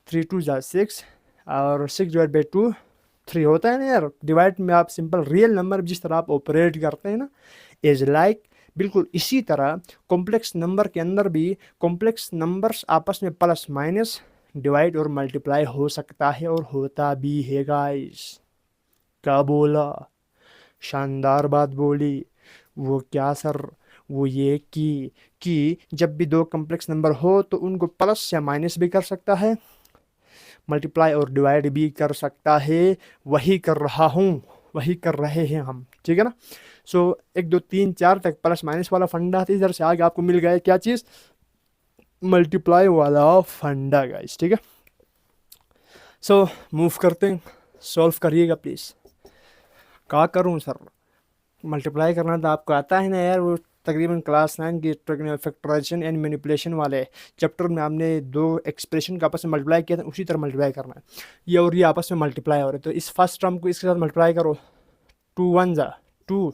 3 2 = 6 और 6 / 2 3 होता है ना यार। डिवाइड में आप सिंपल रियल नंबर जिस तरह आप ऑपरेट करते हैं ना, इज लाइक, बिल्कुल इसी तरह कॉम्प्लेक्स नंबर के अंदर भी कॉम्प्लेक्स नंबर्स आपस में प्लस माइनस डिवाइड और मल्टीप्लाई हो सकता है और होता भी है गाइस। क्या बोला, शानदार बात बोली। वो क्या सर, वो ये कि जब भी 2 कॉम्प्लेक्स नंबर हो तो उनको प्लस या माइनस भी कर सकता है, मल्टीप्लाई और डिवाइड भी कर सकता है। वही कर रहा हूँ, वही कर रहे हैं हम, ठीक है ना। सो 1 2 3 4 तक प्लस माइनस वाला फंडा था, इधर से आगे आपको मिल गया क्या चीज़, मल्टीप्लाई वाला फंडा गाइस, ठीक है। सो मूव करते हैं, सॉल्व करिएगा प्लीज़। क्या करूँ सर, मल्टीप्लाई करना तो आपको आता है ना यार। वो तकरीबन क्लास 9 की फैक्टराइजेशन एंड मैनिपुलेशन वाले चैप्टर में हमने 2 एक्सप्रेशन का आपस में मल्टीप्लाई किया था, उसी तरह मल्टीप्लाई करना है। ये और ये आपस में मल्टीप्लाई हो रहे, तो इस फर्स्ट टर्म को इसके साथ मल्टीप्लाई करो, 2 1 = 2,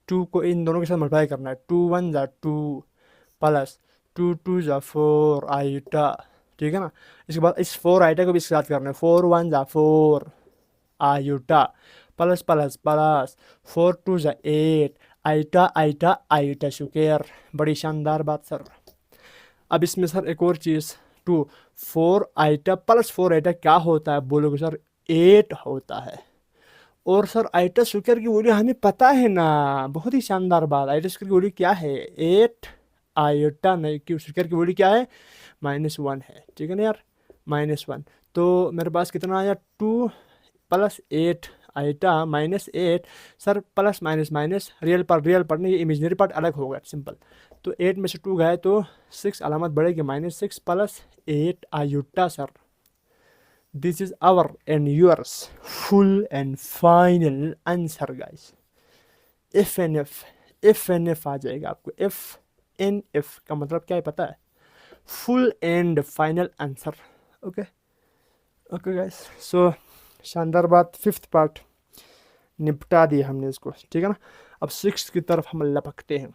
2 को इन दोनों के साथ मल्टीप्लाई करना है, 2 1 = 2 प्लस 2 2 = 4 आइटा, ठीक है ना। इसके बाद इस 4 आइटा को भी इसके साथ करना है, 4 1 = 4 iota plus plus plus 4 2 = 8 iota iota iota square. बड़ी शानदार बात सर। अब इसमें सर एक और चीज़, 2 4 आइटा प्लस 4 आइटा क्या होता है बोलोगे सर, 8 होता है। और सर आइटा स्क्वायर की वैल्यू हमें पता है ना, बहुत ही शानदार बात। आइटा स्क्वायर की वैल्यू क्या है, 8 आइटा नहीं कि स्क्वायर की वैल्यू क्या है, -1 है, ठीक है ना यार, -1। तो मेरे पास कितना आया, 2 + 8 iota -8। Sir plus minus minus real part नहीं, ये इमेजनरी पार्ट अलग होगा, सिंपल। तो 8 में से 2 गए तो 6 अलामत बढ़ेगी, -6 + 8 iota sir. This is our and yours full and final answer guys. F आ जाएगा आपको, FNF का मतलब क्या है पता है, full and final answer. Okay okay guys, so शानदार बात, फिफ्थ पार्ट निपटा दिया हमने इसको, ठीक है ना। अब 6 की तरफ हम लपकते हैं।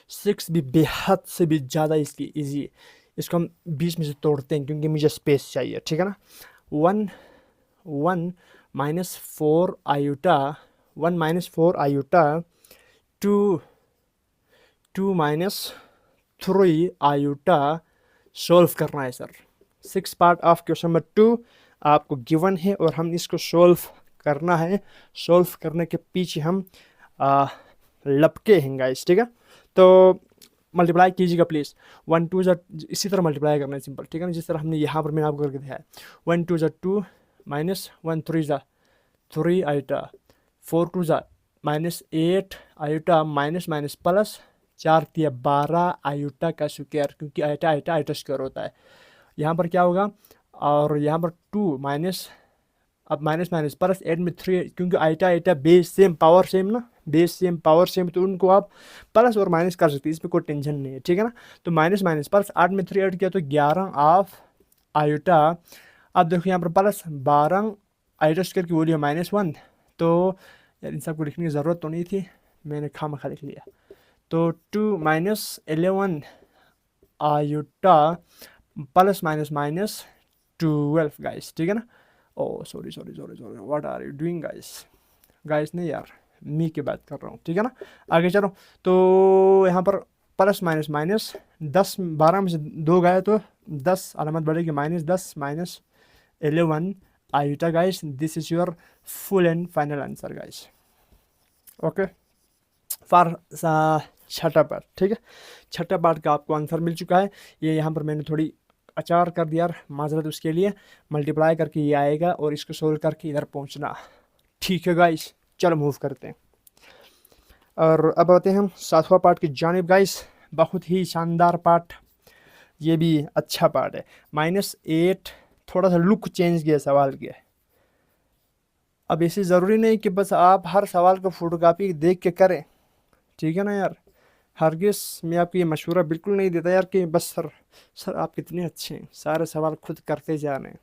6 भी बेहद से भी ज़्यादा इसकी ईजी है। इसको हम बीच में से तोड़ते हैं क्योंकि मुझे स्पेस चाहिए, ठीक है ना। 1 1 -4 iota 1 -4 iota to 3 iota solve करना है sir. 6 part of question number 2 आपको गिवन है और हम इसको सॉल्व करना है। सॉल्व करने के पीछे हम लपके हैं गाइस, ठीक है। तो मल्टीप्लाई कीजिएगा प्लीज़। 1 2 ज़ा इसी तरह मल्टीप्लाई करना है सिंपल, ठीक है ना, जिस तरह हमने यहाँ पर मैंने आपको करके दिखाया। 1 2 ज़ा 2 -1 3 ज़ा 3 आयोटा 4 2 ज़ा -8 iota minus minus plus 4 3 12 iota का स्क्वायर, क्योंकि आयोटा आयोटा आयोटा स्क्वायर होता है। यहाँ पर क्या होगा, और यहाँ पर 2 माइनस, अब माइनस माइनस प्लस 8 में 3, क्योंकि iota iota base same power same ना, बेस सेम पावर सेम, तो उनको आप प्लस और माइनस कर सकते हैं, इसमें कोई टेंशन नहीं है, ठीक है ना। तो माइनस माइनस प्लस 8 में 3 ऐड किया तो 11 ऑफ आयोटा। अब देखो यहाँ पर प्लस 12 आयोटा स्क्वायर की वैल्यू है -1। तो यार इन सबको लिखने की ज़रूरत तो नहीं थी, मैंने खामखा लिख लिया। तो 2 -11 iota plus minus minus 12 guys, ठीक है ना। Oh sorry, what are you doing guys नहीं यार, मी की बात कर रहा हूँ, ठीक है ना। आगे चलो, तो यहाँ पर प्लस माइनस माइनस 10 12 में से 2 गए तो 10 अलामत बढ़ेगी -10 -11 iota guys. This is your full and final answer guys, okay for छठा पार्ट, ठीक है। छठा पार्ट का आपको आंसर मिल चुका है। ये यहाँ पर मैंने थोड़ी अचार कर दिया, माजरत उसके लिए। मल्टीप्लाई करके ये आएगा और इसको सोल्व करके इधर पहुंचना, ठीक है गाइस। चलो मूव करते हैं और अब आते हैं हम 7वां पार्ट की जानिब गाइस। बहुत ही शानदार पार्ट, ये भी अच्छा पार्ट है। -8 थोड़ा सा लुक चेंज किया सवाल किया। अब ऐसे ज़रूरी नहीं कि बस आप हर सवाल को फोटोकॉपी देख के करें, ठीक है ना यार। हरगिज़ मैं आपको ये मशवरा बिल्कुल नहीं देता यार कि बस सर आप कितने अच्छे हैं, सारे सवाल खुद करते जाने,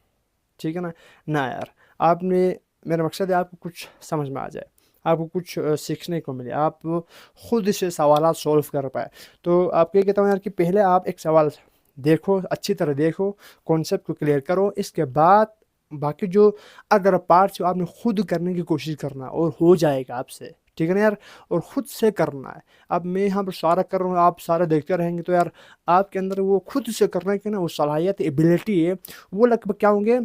ठीक है ना यार। आपने, मेरा मकसद है आपको कुछ समझ में आ जाए, आपको कुछ सीखने को मिले, आप खुद से सवाल सॉल्व कर पाए। तो आपको ये कहता हूँ यार कि पहले आप एक सवाल देखो, अच्छी तरह देखो, कॉन्सेप्ट को क्लियर करो, इसके बाद बाकी जो अदर पार्ट्स आपने खुद करने की कोशिश करना और हो जाएगा आपसे, ठीक है ना यार। और ख़ुद से करना है। अब मैं यहाँ पर सारा कर रहा हूँ, आप सारा देखते रहेंगे तो यार आपके अंदर वो खुद से करने की ना वो सलाहियत, एबिलिटी है, वो लगभग क्या होंगे,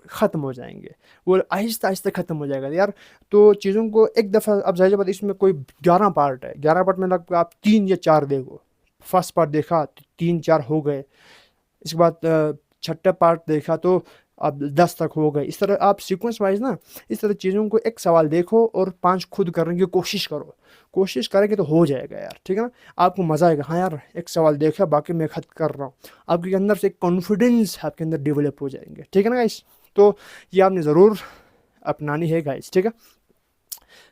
ख़त्म हो जाएंगे, वो आहिस्ता आहिस्ता ख़त्म हो जाएगा यार। तो चीज़ों को एक दफ़ा, अब जाहिर बात इसमें कोई 11 पार्ट है, 11 पार्ट में लगभग आप 3 या 4 देखो। फर्स्ट पार्ट देखा तो 3 4 हो गए, इसके बाद छठा पार्ट देखा तो अब 10 तक हो गए। इस तरह आप सीक्वेंस वाइज ना इस तरह चीज़ों को, एक सवाल देखो और 5 खुद करने की कोशिश करो। कोशिश करेंगे तो हो जाएगा यार, ठीक है ना। आपको मज़ा आएगा, हाँ यार एक सवाल देखा बाकी मैं खत्म कर रहा हूँ। आपके अंदर से एक कॉन्फिडेंस आपके अंदर डेवलप हो जाएंगे, ठीक है ना गाइस। तो ये आपने ज़रूर अपनानी है गाइस, ठीक है।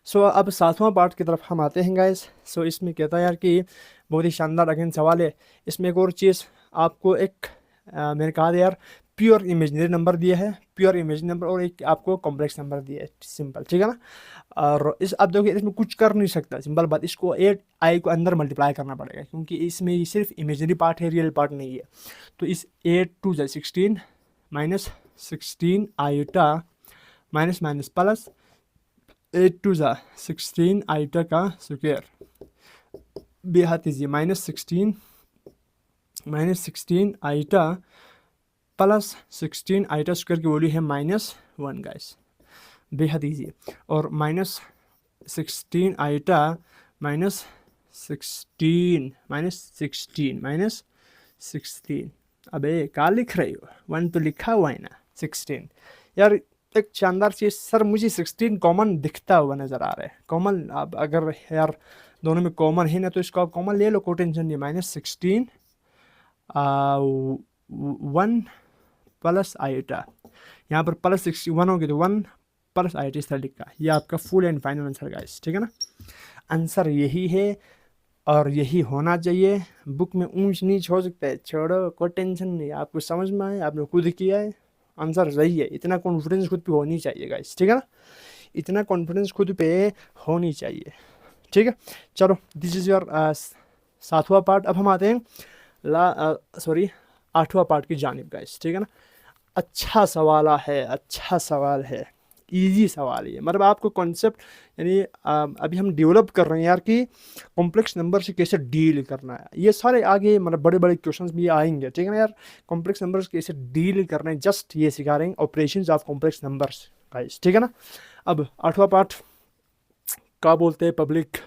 सो अब 7वां पार्ट की तरफ हम आते हैं गाइस। सो इसमें कहता है यार कि बहुत ही शानदार अगेन सवाल है। इसमें एक और चीज़ आपको एक मैंने कहा था यार, प्योर इमेजिनरी नंबर दिया है, प्योर इमेजिनरी नंबर, और एक आपको कॉम्प्लेक्स नंबर दिया है, सिंपल, ठीक है ना। और इस अब देखिए इसमें कुछ कर नहीं सकता, सिंपल बात, इसको 8 आई को अंदर मल्टीप्लाई करना पड़ेगा, क्योंकि इसमें ये सिर्फ इमेजिनरी पार्ट है, रियल पार्ट नहीं है। तो इस 8 2 16 -16 iota minus minus plus 8 2 16 iota का स्क्वायर, बेहद easy, -16 iota plus 16 iota square की वैल्यू है -1 गाइस, बेहद ईजी। और -16 आयोटा -16 अबे क्या लिख रही हो, 1 तो लिखा हुआ है ना, 16 यार। एक शानदार चीज़ सर, मुझे 16 कॉमन दिखता हुआ नज़र आ रहा है, कॉमन। अब अगर यार दोनों में कॉमन है ना तो इसको आप कॉमन ले लो, कोई टेंशन नहीं। -16 1 प्लस आयोटा, यहाँ पर प्लस 61 होगी तो 1 प्लस आयोटा इस तरह लिखा। ये आपका full and final answer guys, ठीक है ना। आंसर यही है और यही होना चाहिए। बुक में ऊंच नीच हो सकता है, छोड़ो, कोई टेंशन नहीं, आपको समझ में आए, आपने खुद किया है, आंसर सही है। इतना कॉन्फिडेंस खुद पे होनी चाहिए गाइस, ठीक है ना, इतना कॉन्फिडेंस खुद पे होनी चाहिए, ठीक है। चलो दिस इज़ योर 7वां पार्ट। अब हम आते हैं 8वां पार्ट की जानिब गाइस, ठीक है ना। अच्छा सवाल है, अच्छा सवाल है, इजी सवाल है, मतलब आपको कॉन्सेप्ट यानी अभी हम डेवलप कर रहे हैं यार कि कॉम्प्लेक्स नंबर से कैसे डील करना है। ये सारे आगे मतलब बड़े बड़े क्वेश्चंस भी आएंगे, ठीक है ना यार। कॉम्प्लेक्स नंबर्स कैसे डील करना है, जस्ट ये सिखा रहे हैं operations of complex numbers guys, ठीक है ना। अब 8वां पार्ट क्या बोलते हैं पब्लिक,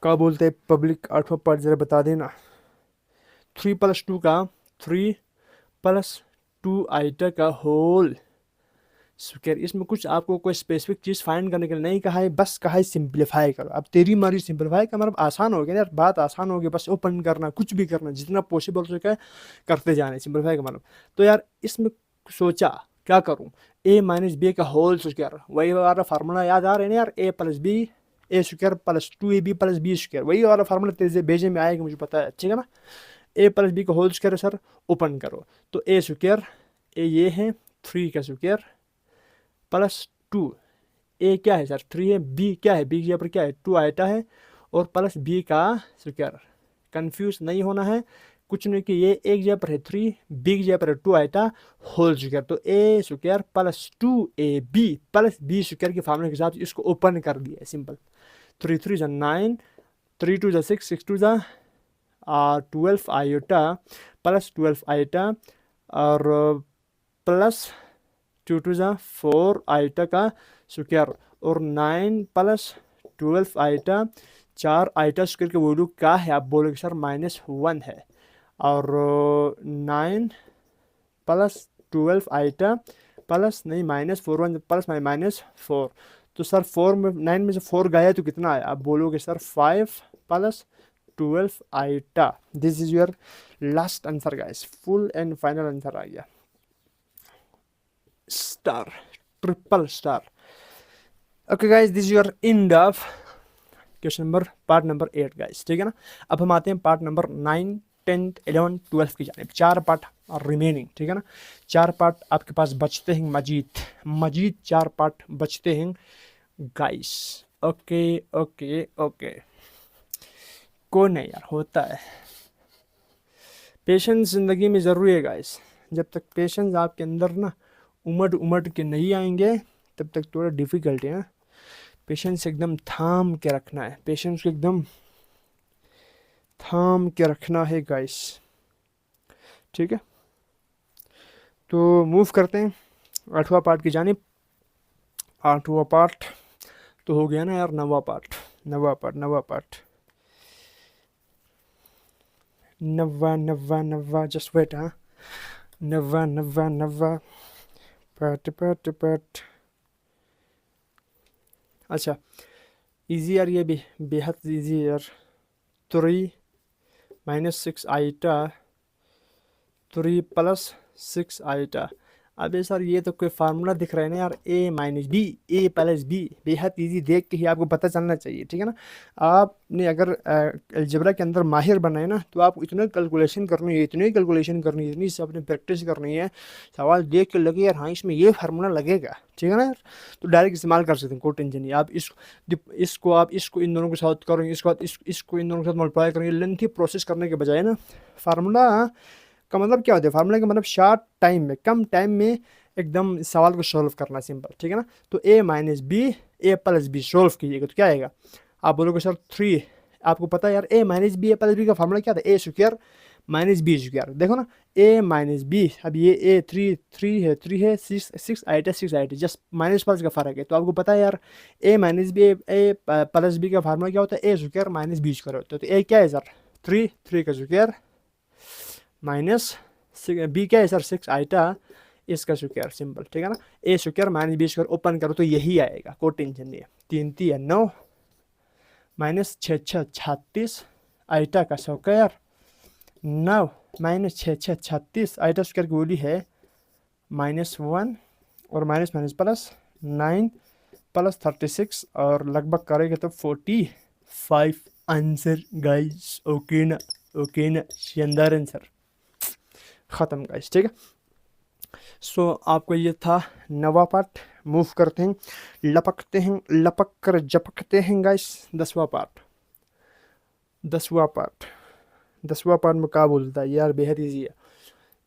क्या बोलते हैं पब्लिक 8वां पार्ट ज़रा बता देना। 3+2 का 3+2 आइटा का होल स्क्वायर। इसमें कुछ आपको कोई स्पेसिफिक चीज़ फाइंड करने के लिए नहीं कहा है, बस कहा है सिंप्लीफाई करो। अब तेरी मर्जी सिंप्लीफाई का मतलब आसान हो गया यार, बात आसान हो गई, बस ओपन करना, कुछ भी करना, जितना पॉसिबल हो सके करते जाने, सिंप्लीफाई का मतलब। तो यार इसमें सोचा क्या करूँ, a माइनस बी का होल स्क्वायर, वही वाला फार्मूला याद आ रहा है ना यार, A square plus 2ab plus B square, वही वाला फार्मूला तेरे भेजे में आएगा मुझे पता है, ठीक है ना। a प्लस बी का होल स्क्वायर सर, ओपन करो तो ए स्क्वायर, ए ये है 3 का स्क्वायर प्लस 2, ए क्या है सर 3 है, बी क्या है, बी की जगह पर क्या है 2 आइटा है, और प्लस बी का स्क्वायर। कंफ्यूज नहीं होना है, कुछ नहीं कि ये एक जगह पर है 3, बी की जगह पर है 2 आइटा होल स्क्वायर, तो A square plus 2ab plus B square के फार्मूले के हिसाब से इसको ओपन कर दिया, सिंपल। 3 3 जा 9, 3 2 जा 6, 6 2 जा 12 आयोटा प्लस 12 आइटा और प्लस 2 2 जा 4 आइटा का स्क्वायर, और 9 प्लस 12 आइटा, 4 आइटा स्क्वायर के वैल्यू क्या है, आप बोलोगे सर -1 है, और 9 प्लस 12 आइटा प्लस नहीं -4 1 प्लस -4, तो सर 4 में 9 में से 4 गया तो कितना आया, आप बोलोगे sir 5 plus 12 iota. This is your last answer guys, full and final answer आ गया, star, triple star. Okay guys, this is your end of question number part number 8 guys, ठीक है ना। अब हम आते हैं पार्ट नंबर 9 10th 11 12 की जानिब, 4 पार्ट रिमेनिंग, ठीक है ना। 4 पार्ट आपके पास बचते हैं, मजीद 4 पार्ट बचते हैं गाइस। ओके ओके ओके, कोई नहीं यार, होता है, पेशेंस ज़िंदगी में ज़रूरी है गाइस। जब तक पेशेंस आपके अंदर ना उमड़ के नहीं आएंगे तब तक थोड़ा डिफ़िकल्ट है। पेशेंस एकदम थाम के रखना है, पेशेंस को एकदम थाम के रखना है गाइस, ठीक है। तो मूव करते हैं 8वां पार्ट की जानिब। 8वां पार्ट तो हो गया ना यार, 9वां पार्ट, 9वां पार्ट नवा जस्ट वेट, हाँ, नवा पार्ट। अच्छा इजी यार, ये भी बेहद इजी यार। 3 - 6 आइटा, 3 + 6 आइटा। अबे सर ये तो कोई फार्मूला दिख रहा है ना यार, a - b, a + b, बेहद इजी, देख के ही आपको पता चलना चाहिए, ठीक है ना। आपने अगर अलजेब्रा के अंदर माहिर बनना है ना, तो आपको इतनी कैलकुलेशन करनी है, इतनी से अपनी प्रैक्टिस करनी है, सवाल देख के लगे यार हाँ इसमें ये फार्मूला लगेगा, ठीक है ना यार, तो डायरेक्ट इस्तेमाल कर सकते हैं, कोई टेंशन नहीं। आप इसको इन दोनों के साथ करेंगे, इसके बाद इसको इन दोनों के साथ मल्टीप्लाई करेंगे, लेंथी प्रोसेस करने के बजाय ना, फार्मूला का मतलब क्या होता है, फार्मूला का मतलब शॉर्ट टाइम में, कम टाइम में एकदम सवाल को सॉल्व करना, सिंपल, ठीक है ना। तो a - b, a + b solve कीजिएगा तो क्या आएगा, आप बोलोगे सर 3, आपको पता है यार a - b, a + b का फार्मूला क्या था, a स्क्वायर - b स्क्वायर। देखो ना a - b, अब ये a 3 है 6 iota 6 iota, just minus plus का फ़र्क है। तो आपको पता है यार a - b, a + b का फार्मूला क्या होता है, a स्क्वायर - b स्क्वायर होता है। तो a क्या है सर 3 का स्क्वायर माइनस बी क्या है सर 6 आइटा, इसका स्क्वायर, सिंपल, ठीक है ना। ए स्क्वायर - बी स्क्वायर ओपन करो तो यही आएगा, कोई टेंशन नहीं है। 3 3 9 माइनस 6 6 36 आइटा का स्क्वायर 9 माइनस 6 6 36 आइटा स्क्वायर की वैल्यू है -1, और माइनस प्लस 9 + 36, और लगभग करेगा तो 45 आंसर गाइस। ओके ना, शानदार आंसर, ख़त्म गाइस, ठीक है। सो आपको ये था 9वां पार्ट। मूव करते हैं, लपक कर झपकते हैं गाइस 10वां पार्ट। 10वां पार्ट में क्या बोलता है यार, बेहद ईजी है।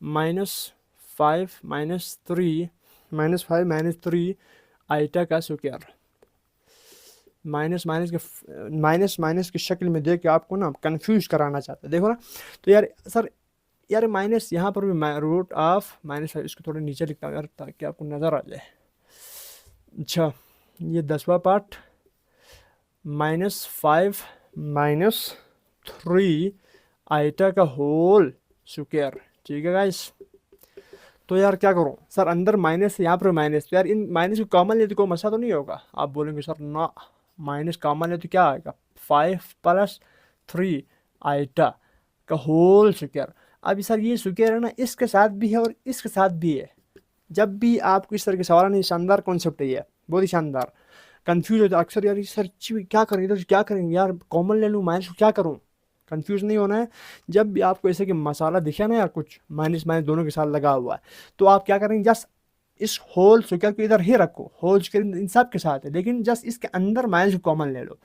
-5 - 3 -5 - 3 आइटा का स्क्वायर। माइनस की शक्ल में देख के आपको ना कंफ्यूज कराना चाहते हैं, देखो ना। तो यार सर, यार माइनस यहाँ पर भी रूट ऑफ -5, इसको थोड़ा नीचे लिखता हूँ यार ताकि आपको नज़र आ जाए। अच्छा, ये 10वां पार्ट -5 -3 आइटा का होल स्क्वायर, ठीक है गाइस। तो यार क्या करूँ सर, अंदर माइनस, यहाँ पर माइनस, तो यार इन माइनस को कॉमन ले तो कोई मसला तो नहीं होगा। आप बोलेंगे सर ना, माइनस कॉमन ले तो क्या आएगा, 5 + 3 आइटा का होल स्क्वायर। अब सर ये स्क्वायर है ना, इसके साथ भी है और इसके साथ भी है। जब भी आपको इस तरह के सवाल नहीं, शानदार कॉन्सेप्ट है ये, बहुत ही शानदार। कंफ्यूज होता है अक्सर यार, सर क्या करें, इधर क्या करेंगे यार, कॉमन ले लूँ, माइनस को क्या करूँ। कंफ्यूज नहीं होना है। जब भी आपको ऐसे कि मसाला दिखे ना यार, कुछ माइनस माइनस दोनों के साथ लगा हुआ है, तो आप क्या करेंगे, जस्ट इस होल स्क्वायर को इधर ही रखो, होल स्क्वायर इन सब के साथ है, लेकिन जस्ट इसके अंदर माइनस को कॉमन ले लो।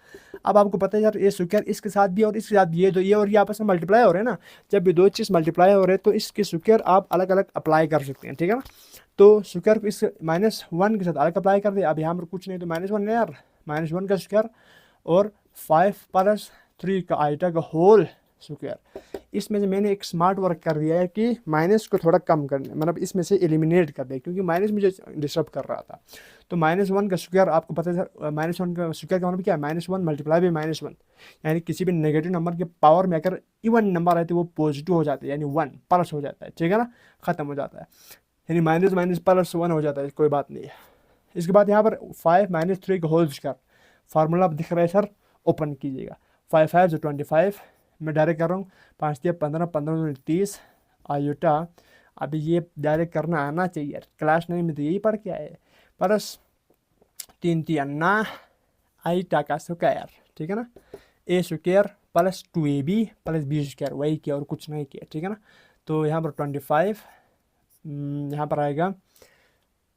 अब आपको पता है यार, ये स्क्वायर इसके साथ भी और इसके साथ भी, ये दो, ये और ये आपस में मल्टीप्लाई हो रहे हैं ना। जब भी दो चीज़ मल्टीप्लाई हो रहे हैं तो इसके स्क्वायर आप अलग अलग अप्लाई कर सकते हैं, ठीक है ना। तो स्क्वायर को इस -1 के साथ अलग अप्लाई कर दिया। अब यहाँ पर कुछ नहीं तो -1 है यार, -1 का स्क्वायर और 5 + 3 का आइटा का होल स्क्वायर। इसमें से मैंने एक स्मार्ट वर्क कर दिया है कि माइनस को थोड़ा कम करने, मतलब इसमें से एलिमिनेट कर दे, क्योंकि माइनस मुझे डिस्टर्ब कर रहा था। तो -1 का स्क्वायर आपको पता है सर, -1 का स्क्वायर का मतलब क्या है, -1 × -1, यानी किसी भी नेगेटिव नंबर के पावर में अगर इवन नंबर है तो वो पॉजिटिव हो जाता है, यानी 1 प्लस हो जाता है, ठीक है ना, ख़त्म हो जाता है, यानी माइनस माइनस +1 हो जाता है, कोई बात नहीं है। इसके बाद यहाँ पर 5 - 3 का होल स्क्वायर, फार्मूला दिख रहा है सर, ओपन कीजिएगा। 5 5 = 25, मैं डायरेक्ट कर रहा हूँ, 5 × 15 15 × 30 आयोटा। अभी ये डायरेक्ट करना आना चाहिए, क्लास 9 में तो यही पढ़ के आए, प्लस 3 3 आइटा का स्क्वायर, ठीक है ना, ए स्क्वायर + 2ab + b स्क्वायर, वही किया और कुछ नहीं किया, ठीक है ना। तो यहाँ पर 25, यहाँ पर आएगा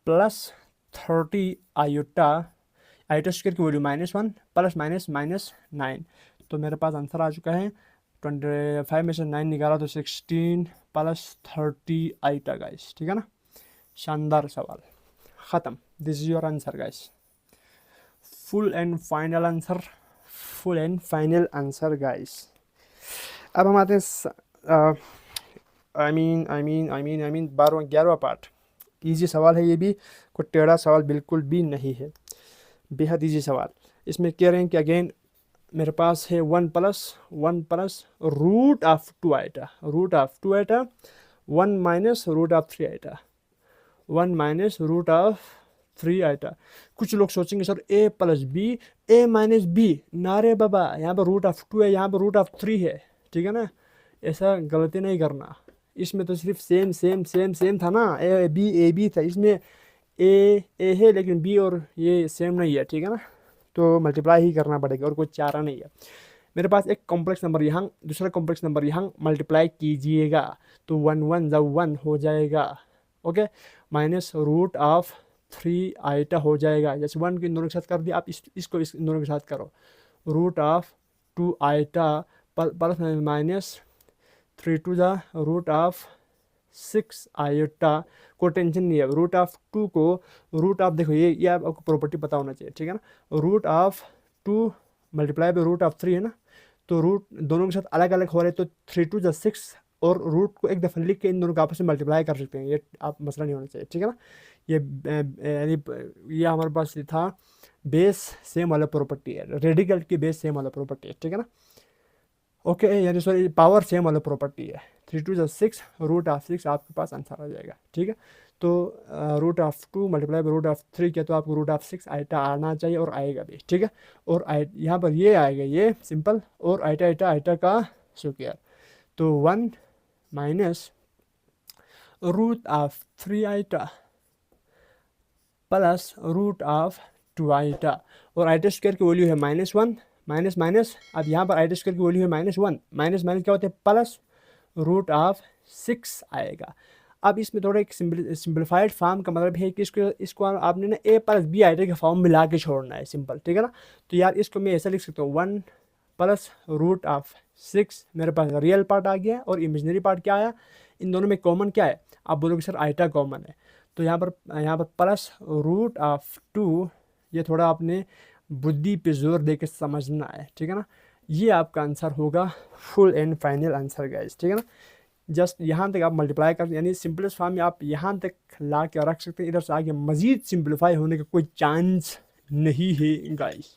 +30 आयोटा, आयोटा स्क्वायर की वैल्यू -1 + -9। तो मेरे पास आंसर आ चुका है, 25 में से 9 निकाला तो 16 + 30 आइटा गाइस, ठीक है ना। शानदार सवाल, ख़त्म। This is your answer guys, full and final answer, full and final answer guys. अब हम आते हैं आई मीन 11वां पार्ट। ईजी सवाल है ये भी, कोई टेढ़ा सवाल बिल्कुल भी नहीं है, बेहद ईजी सवाल। इसमें कह रहे हैं कि अगेन मेरे पास है 1 + 1 + √2 आइटा, √2 आइटा, 1 - √3 आइटा, 1 - √3 आइटा। कुछ लोग सोचेंगे sir a + b, a - b, नारे बाबा, यहाँ पर √2 है, यहाँ पर √3 है, ठीक है ना। ऐसा गलती नहीं करना, इसमें तो सिर्फ सेम सेम सेम सेम था ना, ए बी था, इसमें ए है लेकिन बी और ये सेम नहीं है, ठीक है ना। तो मल्टीप्लाई ही करना पड़ेगा और कोई चारा नहीं है। मेरे पास एक कॉम्प्लेक्स नंबर यहाँ, दूसरा कॉम्प्लेक्स नंबर यहाँ, मल्टीप्लाई कीजिएगा तो 1 1 जब 1 हो जाएगा, ओके, -√3 आइटा हो जाएगा। जैसे 1 को इन दोनों के साथ कर दिया, आप इसको इन दोनों के साथ करो, √2 आइटा + -3 2 √6 आयोटा। कोई टेंशन नहीं है, √2 को देखो ये आपको प्रॉपर्टी पता होना चाहिए, ठीक है ना। √2 × √3 है ना, तो रूट दोनों के साथ अलग अलग हो रहे, तो 3 2 6, और रूट को एक दफ़ा लिख के इन दोनों को आपस में मल्टीप्लाई कर सकते हैं, ये आप मसला नहीं होना चाहिए, ठीक है ना। ये हमारे पास था, बेस सेम वाला प्रॉपर्टी है, रेडिकल की बेस सेम वाला प्रॉपर्टी है, ठीक है ना। ओके, यानी सॉरी पावर सेम वाला प्रॉपर्टी है, 3 2 6, √6 आपके पास आंसर आ जाएगा, ठीक है। तो √2 × √3 किया तो आपको √6 आइटा आना चाहिए और आएगा भी, ठीक है। और यहाँ पर ये आएगा, ये सिंपल, और आइटा का स्क्वायर, तो 1 - √3 आइटा + √2 आइटा, और आइटा स्क्वायर की वैल्यू है -1 माइनस, अब यहाँ पर आइटा स्क्वायर की वैल्यू है -1, माइनस क्या होता है, +√6 आएगा। अब इसमें थोड़ा एक सिंपलीफाइड फॉर्म का मतलब है कि इसको आपने ना a + b आइटा के फॉर्म में ला के छोड़ना है, सिंपल, ठीक है ना। तो यार इसको मैं ऐसा लिख सकता हूँ, 1 + √6, मेरे पास रियल पार्ट आ गया और इमेजिनरी पार्ट क्या आया, इन दोनों में कॉमन क्या है, आप बोलोगे सर आइटा कॉमन है, तो यहाँ पर प्लस रूट ऑफ 2, ये थोड़ा आपने बुद्धि पे जोर दे के समझना है, ठीक है ना। ये आपका आंसर होगा full and final answer guys, ठीक है ना। जस्ट यहाँ तक आप मल्टीप्लाई कर, यानी सिंपलेस्ट फॉर्म में आप यहाँ तक ला के रख सकते हैं। इधर से आगे मज़ीद सिंप्लीफाई होने का कोई चांस नहीं है गाइस,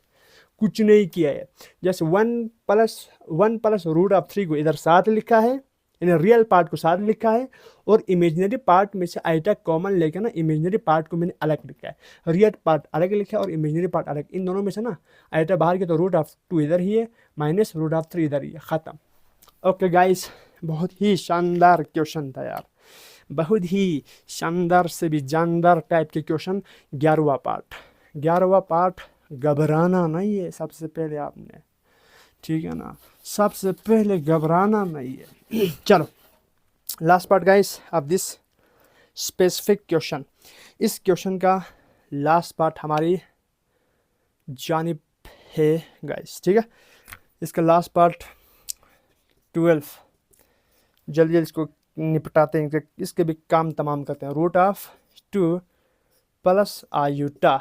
कुछ नहीं किया है। जैसे 1 प्लस रूट ऑफ 3 को इधर साथ लिखा है, यानी रियल पार्ट को साथ लिखा है, और इमेजिनरी पार्ट में से आइटा कॉमन लेकर ना इमेजिनरी पार्ट को मैंने अलग लिखा है। रियल पार्ट अलग लिखा है और इमेजिनरी पार्ट अलग, इन दोनों में से ना आइटा बाहर के तो रूट ऑफ 2 इधर ही है, माइनस रूट ऑफ 3 इधर ही है, ख़त्म। ओके गाइस, बहुत ही शानदार क्वेश्चन था यार, बहुत ही शानदार से भी जानदार टाइप के क्वेश्चन। 11वां पार्ट घबराना नहीं है सबसे पहले आपने, ठीक है ना, सबसे पहले घबराना नहीं है। चलो last part guys of this specific question. इस क्वेश्चन का लास्ट पार्ट हमारी जानिब है गाइस, ठीक है। इसका लास्ट पार्ट 12, जल्दी इसको निपटाते हैं, इसके भी काम तमाम करते हैं। रूट ऑफ 2 प्लस आयुटा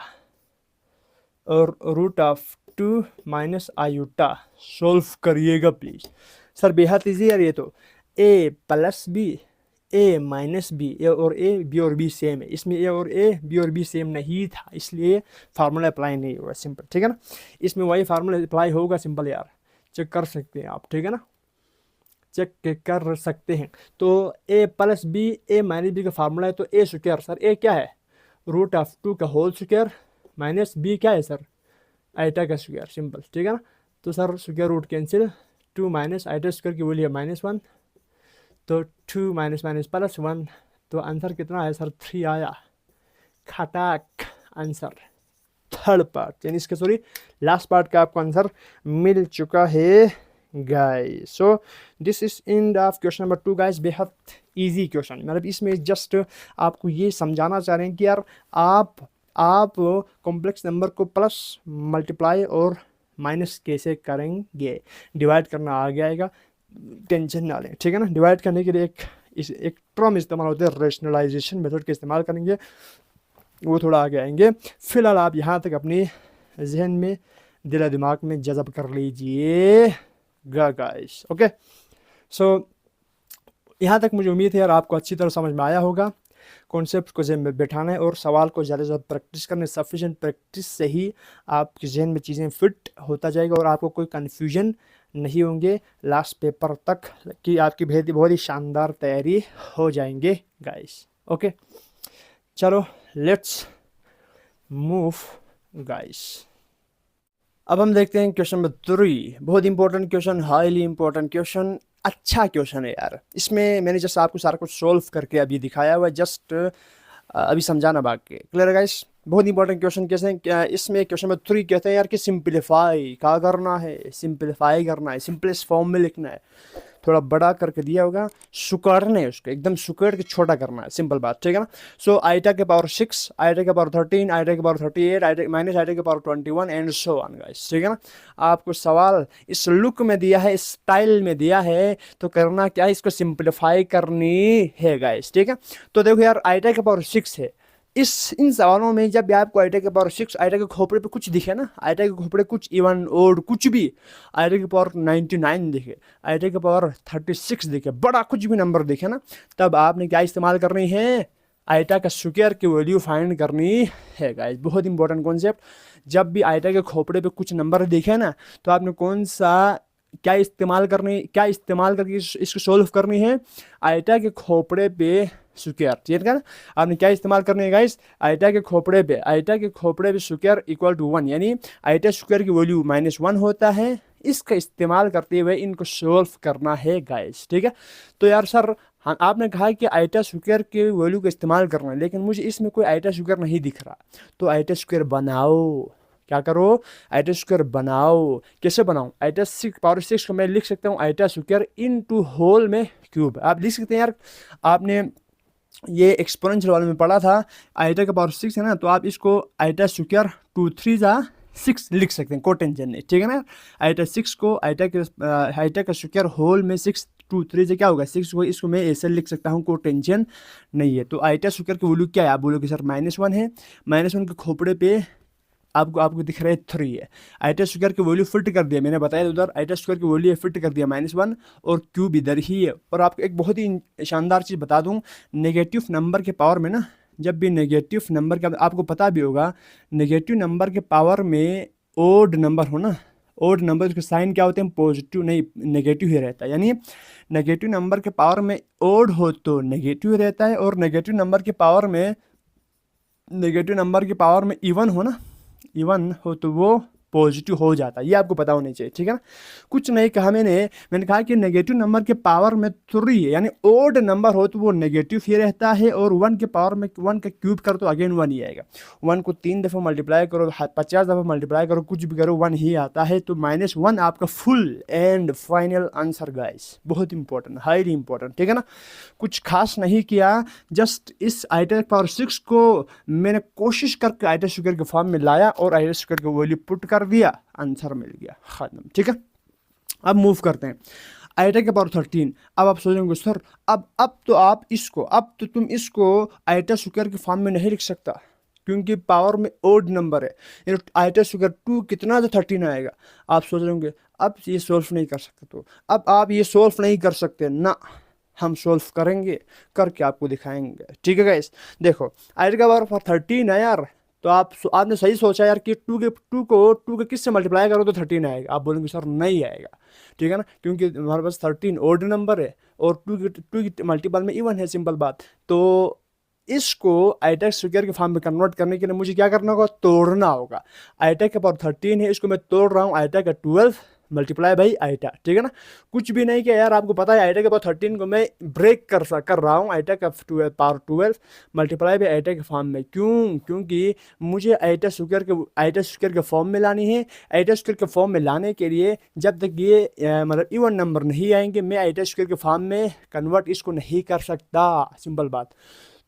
और root of 2 minus iota solve करिएगा प्लीज़। सर बेहद ईजी है ये तो, a plus B, a minus B, A और ए, बी और बी सेम है, इसमें a और a, बी और बी सेम नहीं था, इसलिए फार्मूला अप्लाई नहीं होगा, सिंपल, ठीक है ना। इसमें वही फार्मूला अप्लाई होगा, सिंपल यार, चेक कर सकते हैं आप, ठीक है ना, चेक कर सकते हैं। तो a plus B, a minus B का फार्मूला है, तो a स्क्वायर, सर a क्या है, रूट ऑफ 2 का होल स्क्वायर, माइनस बी क्या है सर, आइटा का स्क्वायर, सिंपल, ठीक है ना। तो sir square root cancel, 2 minus iota square की वैल्यू है -1, तो 2 माइनस माइनस प्लस 1, तो आंसर कितना है सर, 3 आया, खटाक आंसर। थर्ड पार्ट यानी इसके सॉरी लास्ट पार्ट का आपको आंसर मिल चुका है guys. So this is and of question number 2 guys. बेहद इजी क्वेश्चन, मतलब इसमें जस्ट आपको ये समझाना चाह रहे हैं कि यार आप कॉम्प्लेक्स नंबर को प्लस मल्टीप्लाई और माइनस कैसे करेंगे, डिवाइड करना आ जाएगा, टेंशन ना लें, ठीक है ना। डिवाइड करने के लिए एक टर्म इस्तेमाल होता है, रेशनलाइजेशन मेथड का इस्तेमाल करेंगे, वो थोड़ा आगे आएंगे। फिलहाल आप यहाँ तक अपने जहन में, दिल दिमाग में जज़ब कर लीजिए गाइस, ओके। सो यहाँ तक मुझे उम्मीद है यार आपको अच्छी तरह समझ में आया होगा। कॉन्सेप्ट को जहन में बैठाना है और सवाल को ज़्यादा से ज़्यादा प्रैक्टिस करना है। सफिशेंट प्रैक्टिस से ही आपके जहन में चीज़ें फिट होता जाएगा और आपको कोई कन्फ्यूजन नहीं होंगे लास्ट पेपर तक, कि आपकी बहुत ही शानदार तैयारी हो जाएंगे गाइस, ओके। चलो लेट्स मूव गाइस। अब हम देखते हैं क्वेश्चन नंबर 3, बहुत important question, highly important question, अच्छा क्वेश्चन है यार। इसमें मैंने जस्ट आपको सारा कुछ सोल्व करके अभी दिखाया हुआ है, जस्ट अभी समझाना बाकी है, क्लियर गाइस। बहुत इंपॉर्टेंट क्वेश्चन कैसे हैं, इसमें क्वेश्चन नंबर 3 कहते हैं यार कि सिंप्लीफाई क्या करना है, सिंप्लीफाई करना है, सिंपलेस्ट फॉर्म में लिखना है, थोड़ा बड़ा करके दिया होगा, सुकड़ने उसको एकदम सुकड़ के छोटा करना है, सिंपल बात, ठीक है ना। सो आइटा के पावर 6, आइटा के पावर 13, आइटा के पावर 38, आइटा माइनस आइटा के power 21 and so on guys, ठीक है ना। आपको सवाल इस लुक में दिया है, इस स्टाइल में दिया है, तो करना क्या है, इसको सिंप्लीफाई करनी है गाइस, ठीक है। तो देखो यार आइटा के पावर 6 है, इन सवालों में जब भी आपको आइटा के पावर 6, आइटा के खोपड़े पे कुछ दिखे ना, आइटा के खोपड़े कुछ इवन ओड कुछ भी, आइटा के पावर 99 दिखे, आइटा के पावर 36 दिखे, बड़ा कुछ भी नंबर दिखे ना, तब आपने क्या इस्तेमाल करनी है, आइटा का स्क्वायर की वैल्यू फाइंड करनी है गाइस। बहुत इंपॉर्टेंट कॉन्सेप्ट, जब भी आइटा के खोपड़े पे कुछ नंबर दिखे ना, तो आपने क्या इस्तेमाल करके इसको सोल्व करनी है, आइटा के खोपड़े पे स्क्वायर, ठीक है ना। आपने क्या इस्तेमाल करनी है गाइस, आइटा के खोपड़े पे स्क्वायर इक्वल टू 1, यानी आइटा स्क्वायर की वैल्यू -1 होता है, इसका इस्तेमाल करते हुए इनको सोल्व करना है गाइस, ठीक है। तो यार सर आपने कहा कि आइटा स्क्वायर के वैल्यू का इस्तेमाल करना है, लेकिन मुझे इसमें कोई आइटा स्क्वायर नहीं दिख रहा, तो आइटा स्क्वायर बनाओ, क्या करो, आइटा स्क्वायर बनाओ। कैसे बनाऊं, आइटा पावर 6 को मैं लिख सकता हूँ आइटा स्क्वायर इनटू होल में क्यूब, आप लिख सकते हैं यार। आपने ये एक्सपोनेंशियल वाले में पढ़ा था, आइटा का पावर 6 है ना, तो आप इसको आइटा स्क्वायर 2 3 6 लिख सकते हैं, को टेंशन नहीं, ठीक है ना। आइटा 6 को आइटा का स्क्वायर होल में 6 2 3 से क्या होगा 6 होगा, इसको मैं ऐसे लिख सकता हूँ, कोई टेंशन नहीं है। तो आइटा स्क्वायर की वैल्यू क्या है, आप बोलोगे सर -1 है, -1 के खोपड़े पे आपको दिख रहा है 3 है। आइटा स्क्वायर की वैल्यू फिट कर दिया, मैंने बताया उधर आइटा स्क्वायर की वैल्यू फिट कर दिया -1 और क्यूब इधर ही है। और आपको एक बहुत ही शानदार चीज़ बता दूं, नेगेटिव नंबर के पावर में ना, जब भी नेगेटिव नंबर का, आपको पता भी होगा नेगेटिव नंबर के पावर में ओड नंबर हो ना, ओड नंबर के साइन क्या होते हैं, पॉजिटिव नहीं नेगेटिव ही रहता है। यानी नेगेटिव नंबर के पावर में ओड हो तो नेगेटिव रहता है, और नेगेटिव नंबर के पावर में इवन हो ना, इवन हो तो वो पॉजिटिव हो जाता है। ये आपको पता होनी चाहिए, ठीक है ना। कुछ नहीं कहा मैंने कहा कि नेगेटिव नंबर के पावर में 3 है, यानी ओड नंबर हो तो वो नेगेटिव ही रहता है, और 1 के पावर में 1 का क्यूब करो तो अगेन 1 ही आएगा। 1 को 3 दफ़ा मल्टीप्लाई करो, 50 दफ़ा मल्टीप्लाई करो, कुछ भी करो 1 ही आता है। तो -1 आपका full and final answer guys, बहुत इंपॉर्टेंट, हाईली इंपॉर्टेंट, ठीक है ना। कुछ खास नहीं किया, जस्ट इस आइटा पावर 6 को मैंने कोशिश करके आइटा स्क्वायर के फॉर्म में लाया और आइटा स्क्वायर की वैल्यू पुट कर दिया, आंसर मिल गया, खत्म, ठीक है। अब मूव करते हैं आइटा के पावर 13। अब आप सोचेंगे सर अब तो तुम इसको आइटा स्क्वायर के फॉर्म में नहीं लिख सकता, क्योंकि पावर में ओड नंबर है। आइटा स्क्वायर 2 कितना तो 13 आएगा। आप सोच रहे होंगे अब ये सोल्व नहीं कर सकते, तो अब आप ये सोल्व नहीं कर सकते ना, हम सोल्व करेंगे, करके आपको दिखाएंगे, ठीक है गाइस। देखो आइटा का पावर 13 है यार, तो आपने सही सोचा यार कि 2 के किससे मल्टीप्लाई करो तो 13 आएगा। आप बोलेंगे सर नहीं आएगा, ठीक है ना, क्योंकि हमारे पास 13 ओड नंबर है और 2 की मल्टीपल में इवन है, सिंपल बात। तो इसको आइटा स्क्वायर के फॉर्म में कन्वर्ट करने के लिए मुझे क्या करना होगा, तोड़ना होगा। आइटा के पावर 13 है, इसको मैं तोड़ रहा हूँ आइटा का 12 मल्टीप्लाई बाई आइटा, ठीक है ना। कुछ भी नहीं किया यार, आपको पता है आइटा के पावर 13 को मैं ब्रेक कर रहा हूँ आइटा का पावर 12 मल्टीप्लाई बाई आइटा के फॉर्म में। क्योंकि मुझे आइटा स्क्वायर के फॉर्म में लानी है। आइटा स्क्वायर के फॉर्म में लाने के लिए जब तक ये मतलब इवन नंबर नहीं आएंगे, मैं आइटा स्क्वायर के फॉर्म में कन्वर्ट इसको नहीं कर सकता, सिंपल बात।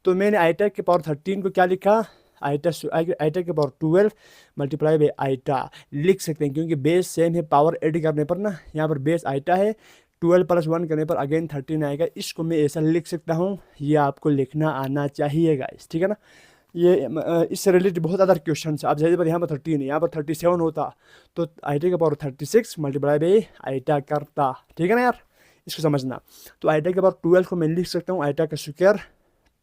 तो मैंने आइटा के पावर 13 को क्या लिखा, आइटा के पावर 12 मल्टीप्लाई बाई आइटा लिख सकते हैं, क्योंकि बेस सेम है। पावर ऐड करने पर ना, यहाँ पर बेस आइटा है, 12 + 1 करने पर अगेन 13 आएगा। इसको मैं ऐसा लिख सकता हूँ, ये आपको लिखना आना चाहिए गाइस, ठीक है ना। ये इससे रिलेटेड बहुत अदर क्वेश्चन है। आप जैसे पर यहाँ पर 13 है, यहाँ पर 37 होता तो आइटा के पावर 36 मल्टीप्लाई बाई आइटा करता, ठीक है ना यार, इसको समझना। तो आइटा के पावर 12 को मैं लिख सकता हूँ आइटा का स्क्वायर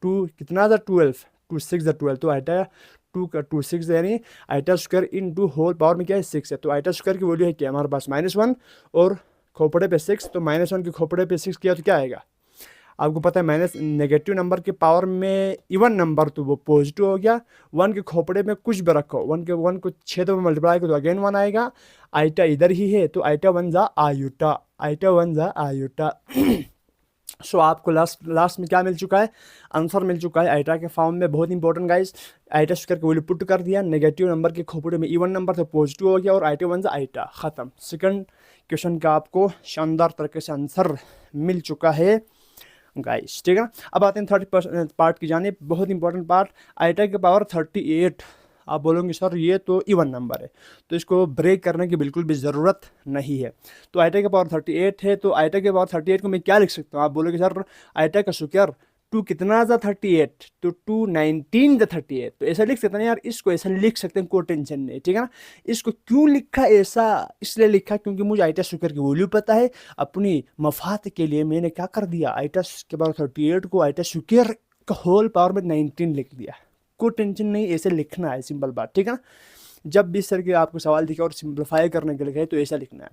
2 कितना था 12, 2 6 12, तो आइटा 2 6 यानी आइटा स्क्वायर इन 2 होल पावर में क्या है 6 है। तो आइटा स्क्वायर की वैल्यू है क्या हमारे पास -1 और खोपड़े पे 6, तो -1 के खोपड़े पे 6 किया तो क्या आएगा, आपको पता है माइनस नेगेटिव नंबर के पावर में इवन नंबर तो वो पॉजिटिव हो गया। 1 के खोपड़े में कुछ भी रखो, 1 को 6 दफा मल्टीप्लाई करो तो अगेन 1 आएगा। आइटा इधर ही है तो आइटा 1 जा आयुटा सो आपको लास्ट में क्या मिल चुका है, आंसर मिल चुका है आइटा के फॉर्म में। बहुत इंपॉर्टेंट गाइस, आइटा स्क्वायर को वैल्यू पुट कर दिया, नेगेटिव नंबर के खोपड़े में इवन नंबर तो पॉजिटिव हो गया और आइटा 1 आइटा, खत्म। सेकंड क्वेश्चन का आपको शानदार तरीके से आंसर मिल चुका है गाइस, ठीक है ना। अब आते हैं 30% पार्ट की जाने, बहुत इंपॉर्टेंट पार्ट, आइटा के पावर 38। आप बोलोगे सर ये तो इवन नंबर है, तो इसको ब्रेक करने की बिल्कुल भी ज़रूरत नहीं है। तो आइटा के पावर 38 है, तो आइटा के पावर 38 को मैं क्या लिख सकता हूँ, आप बोलोगे सर आइटा का स्क्वायर 2 कितना था 38, तो 2 19 था 38, तो ऐसा लिख सकते हैं यार, इसको ऐसा लिख सकते हैं, कोई टेंशन नहीं, ठीक है ना। इसको क्यों लिखा ऐसा, इसलिए लिखा क्योंकि मुझे आइटा स्क्वायर की वैल्यू पता है। अपनी मफाद के लिए मैंने क्या कर दिया, आइटा के पावर 38 को आइटा स्क्वायर का होल पावर में 19 लिख दिया। कोई टेंशन नहीं, ऐसे लिखना है, सिंपल बात, ठीक है ना। जब भी इस तरह के आपको सवाल दिखे और सिंप्लीफाई करने के लिए कहे तो ऐसा लिखना है।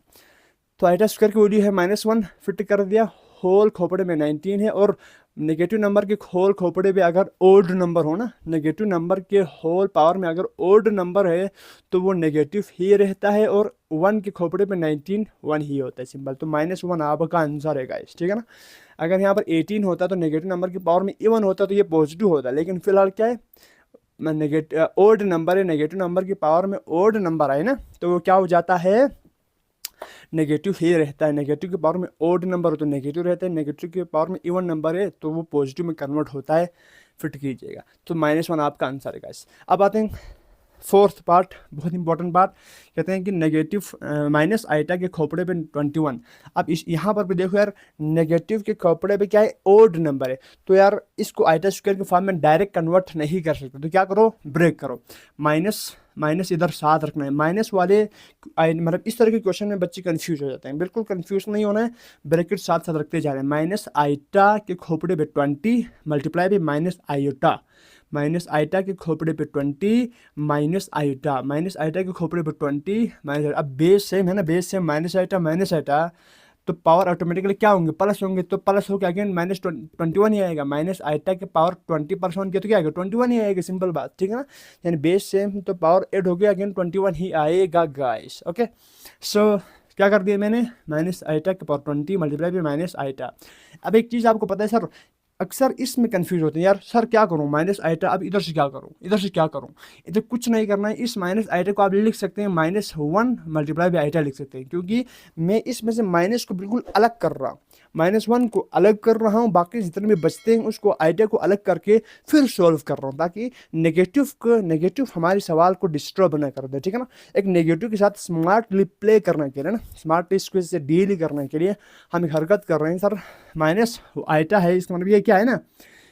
तो आइटा स्क्वायर की वैल्यू है -1 फिट कर दिया, होल खोपड़े में 19 है, और नेगेटिव नंबर के होल खोपड़े पे अगर ओड नंबर हो ना, नेगेटिव नंबर के होल पावर में अगर ओड नंबर है तो वो नेगेटिव ही रहता है, और 1 के खोपड़े पे 19 1 ही होता है, सिंपल। तो -1 आपका आंसर है गाइस, ठीक है ना। अगर यहाँ पर 18 होता तो नेगेटिव नंबर की पावर में इवन होता तो ये पॉजिटिव होता, लेकिन फिलहाल क्या है, नेगेटिव ओड नंबर है, नेगेटिव नंबर की पावर में ओड नंबर आए ना तो वो क्या हो जाता है, नेगेटिव ही रहता है। नेगेटिव के पावर में ओड नंबर हो तो नेगेटिव रहता है, नेगेटिव के पावर में इवन नंबर है तो वो पॉजिटिव में कन्वर्ट होता है, फिट कीजिएगा। तो -1 आपका आंसर है गाइस। अब आते हैं फोर्थ पार्ट, बहुत इंपॉर्टेंट पार्ट, कहते हैं कि नेगेटिव माइनस आइटा के खोपड़े पे 21। अब इस यहाँ पर भी देखो यार, नेगेटिव के खोपड़े पे क्या है, ओड नंबर है, तो यार इसको आइटा स्क्वायर के फॉर्म में डायरेक्ट कन्वर्ट नहीं कर सकते, तो क्या करो, ब्रेक करो, माइनस माइनस इधर साथ रखना है। माइनस वाले मतलब इस तरह के क्वेश्चन में बच्चे कंफ्यूज हो जाते हैं, बिल्कुल कंफ्यूज नहीं होना है, ब्रैकेट साथ साथ रखते जा रहे हैं। माइनस आइटा के खोपड़े पे 20 multiply by minus iota, minus iota के खोपड़े पे 20 माइनस आइटा, माइनस आइटा के खोपड़े पे 20 माइनस, अब बेस सेम है ना, बेस सेम, माइनस आइटा, तो पावर ऑटोमेटिकली क्या होंगे, प्लस होंगे, तो प्लस होकर अगेन माइनस 21 ही आएगा। माइनस आइटा के पावर 20% किया तो क्या आएगा, 21 ही आएगा, सिंपल बात, ठीक है ना। यानी बेस सेम तो पावर ऐड हो गया, अगेन 21 ही आएगा गाइस। ओके, सो क्या कर दिया मैंने, माइनस आइटा के power 20 multiply by minus iota. अब एक चीज़ आपको पता है सर, अक्सर इसमें कंफ्यूज होते हैं यार, सर क्या करूं, माइनस आइटा, अब इधर से क्या करूं, इधर से क्या करूं, इधर कुछ नहीं करना है। इस माइनस आइटा को आप लिख सकते हैं -1 मल्टीप्लाई बाई आइटा लिख सकते हैं, क्योंकि मैं इसमें से माइनस को बिल्कुल अलग कर रहा हूँ, -1 को अलग कर रहा हूँ, बाकी जितने भी बचते हैं उसको आइटा को अलग करके फिर सॉल्व कर रहा हूँ, ताकि नेगेटिव हमारे सवाल को डिस्टर्ब ना कर दे, ठीक है ना। एक नेगेटिव के साथ स्मार्टली प्ले करने के लिए ना, स्मार्टली इसको से डील करने के लिए हम एक हरकत कर रहे हैं। सर माइनस आइटा है, इसका मतलब ये क्या है ना,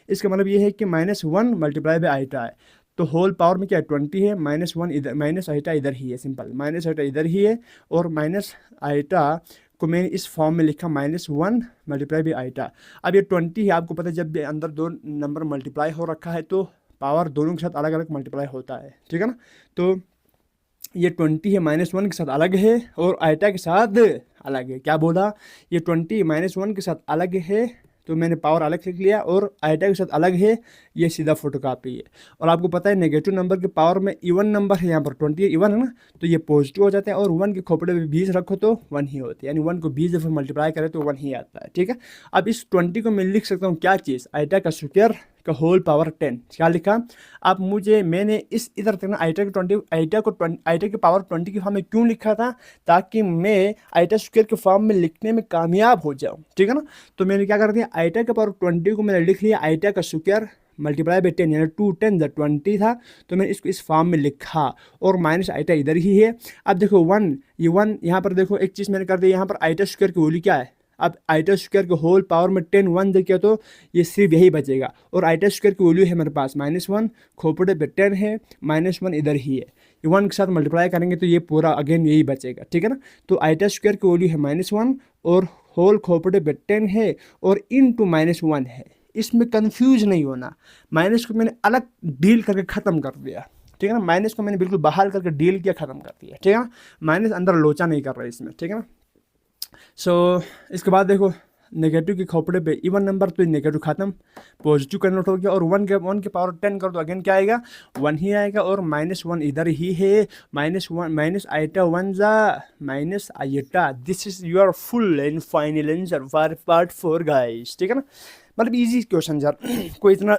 इसका मतलब ये है कि -1 मल्टीप्लाई बाई आइटा है, तो होल पावर में क्या है 20 है, -1 इधर, माइनस आइटा इधर ही है, सिंपल माइनस आइटा इधर ही है, और माइनस आइटा को मैंने इस फॉर्म में लिखा -1 मल्टीप्लाई बाई आइटा। अब ये 20 है, आपको पता है जब भी अंदर दो नंबर मल्टीप्लाई हो रखा है तो पावर दोनों के साथ अलग अलग मल्टीप्लाई होता है, ठीक है ना। तो ये 20 है, -1 के साथ अलग है और आइटा के साथ अलग है, क्या बोला, ये 20 -1 के साथ अलग है, तो मैंने पावर अलग लिख लिया, और आइटा के साथ अलग है, ये सीधा फोटोकॉपी है। और आपको पता है नेगेटिव नंबर के पावर में इवन नंबर है, यहाँ पर 20 इवन है ना, तो ये पॉजिटिव हो जाते हैं, और 1 के खोपड़े में 20 रखो तो 1 ही होते हैं, यानी 1 को 20 दफ़ा मल्टीप्लाई करें तो 1 ही आता है, ठीक है। अब इस 20 को मैं लिख सकता हूँ क्या चीज़, आइटा का स्क्वायर का होल पावर 10, क्या लिखा। अब मैंने इस इधर तक ना आइटा के पावर 20 की फॉर्म में क्यों लिखा था, ताकि मैं आइटा स्क्वायर के फॉर्म में लिखने में कामयाब हो जाऊँ, ठीक है ना। तो मैंने क्या कर दिया, आइटा के पावर 20 को मैंने लिख लिया आइटा का स्क्वायर मल्टीप्लाई बाई 10, यानी 2 10 20 था, तो मैंने इसको इस फॉर्म में लिखा, और माइनस आइटा इधर ही है। अब देखो 1, ये 1 यहाँ पर देखो, एक चीज़ मैंने कर दी, यहाँ पर आइटा स्क्वायर की वैल्यू क्या है, अब आइटा स्क्वायर के होल पावर में 10 1 देखिए तो ये सिर्फ यही बचेगा, और आइटा स्क्वायर की वैल्यू है मेरे पास -1, खोपड़े पे 10 है, -1 इधर ही है, ये 1 के साथ मल्टीप्लाई करेंगे तो ये पूरा अगेन यही बचेगा, ठीक है ना। तो आइटा स्क्वायर की वैल्यू है -1 और होल खोपड़े पे 10 है और इनटू -1 है, इसमें कंफ्यूज नहीं होना। माइनस को मैंने अलग डील करके ख़त्म कर दिया, ठीक है ना, माइनस को मैंने बिल्कुल बाहर करके डील किया, ख़त्म कर दिया, ठीक है ना। माइनस अंदर लोचा नहीं कर रहा है इसमें, ठीक है ना। सो इसके बाद देखो नेगेटिव के खोपड़े पे इवन नंबर, तो नेगेटिव खत्म, पॉजिटिव कन्वर्ट हो गया, और 1 के पावर 10 कर दो अगेन क्या आएगा, 1 ही आएगा, और -1 इधर ही है, -1 माइनस आइटा 1 जा minus iota. This is your full and final answer for part 4 guys, ठीक है ना। मतलब इजी क्वेश्चन यार, कोई इतना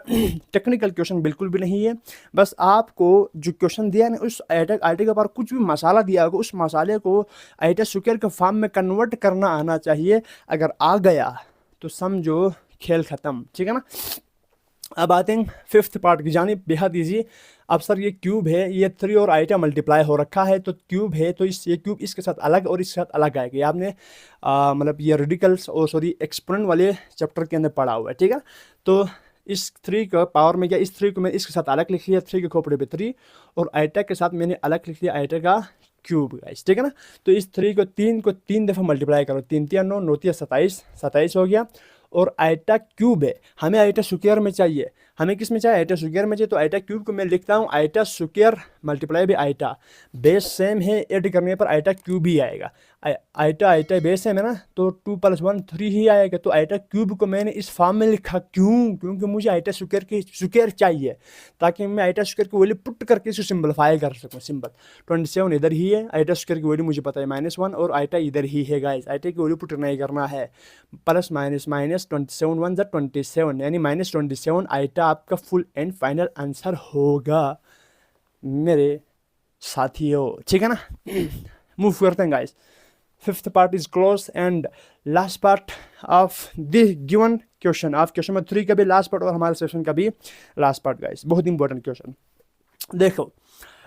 टेक्निकल क्वेश्चन बिल्कुल भी नहीं है, बस आपको जो क्वेश्चन दिया है ना, उस आइटा के ऊपर कुछ भी मसाला दिया होगा, उस मसाले को आइटा स्क्वायर के फॉर्म में कन्वर्ट करना आना चाहिए। अगर आ गया तो समझो खेल ख़त्म, ठीक है ना। अब आते हैं 5th पार्ट की जानिब, बेहद ईजी। अब सर ये क्यूब है, ये 3 और आइटा मल्टीप्लाई हो रखा है, तो क्यूब है, तो ये क्यूब इसके साथ अलग और इसके साथ अलग आएगा, ये आपने मतलब ये रेडिकल्स और सॉरी एक्सपोनेंट वाले चैप्टर के अंदर पढ़ा हुआ है, ठीक है। तो इस 3 का पावर में क्या, इस 3 को मैंने इसके साथ अलग लिख लिया, 3 के खोपड़े पे 3, और आइटा के साथ मैंने अलग लिख लिया आइटा का क्यूब गाइस, ठीक है ना। तो इस 3 को 3 दफ़ा मल्टीप्लाई करो, 3 3 9 9 27 हो गया, और आइटा क्यूब है, हमें आइटा स्क्वायर में चाहिए, हमें किस में चाहिए, आइटा स्क्वायर में चाहिए, तो आइटा क्यूब को मैं लिखता हूँ iota square multiply by iota, base same है, ऐड करने पर आइटा क्यूब ही आएगा, आइटा बेस सेम है ना, तो 2 + 1 3 ही आएगा। तो आइटा क्यूब को मैंने इस फॉर्म में लिखा, क्यों, क्योंकि मुझे आइटा स्क्वायर चाहिए, ताकि मैं आइटा स्क्वायर की वैल्यू पुट करके इसको सिंपलीफाई कर सकूँ, सिंपल। 27 इधर ही है, आइटा स्क्वायर की वैल्यू मुझे पता है -1, और आइटा इधर ही है गाइस, आइटा की वैल्यू पुट नहीं करना है, प्लस माइनस 27 1 जा 27, यानी -27 आइटा आपका फुल एंड फाइनल आंसर होगा मेरे साथियों, ठीक है ना। मूव करते हैं guys, 5th part is close and last part of this given question of question number 3 का भी लास्ट पार्ट और हमारे सेशन का भी लास्ट पार्ट गाइस, बहुत इंपॉर्टेंट क्वेश्चन। देखो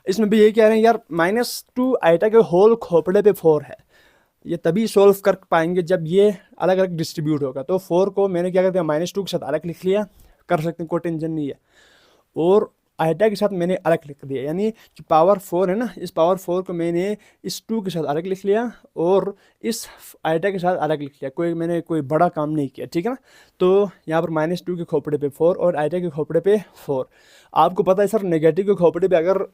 इसमें भी यही कह रहे हैं यार -2 आइटा के होल खोपड़े पे 4 है, ये तभी सोल्व कर पाएंगे जब ये अलग अलग डिस्ट्रीब्यूट होगा। तो 4 को मैंने क्या कर दिया, -2 के साथ अलग लिख लिया, कर सकते हैं, कोई टेंशन नहीं है। और आइटा के साथ मैंने अलग लिख दिया, यानी जो पावर 4 है ना, इस पावर 4 को मैंने इस 2 के साथ अलग लिख लिया और इस आइटा के साथ अलग लिख लिया। मैंने कोई बड़ा काम नहीं किया, ठीक है ना। तो यहाँ पर -2 के खोपड़े पे 4 और आइटा के खोपड़े पे 4। आपको पता है सर, नेगेटिव के खोपड़े पे अगर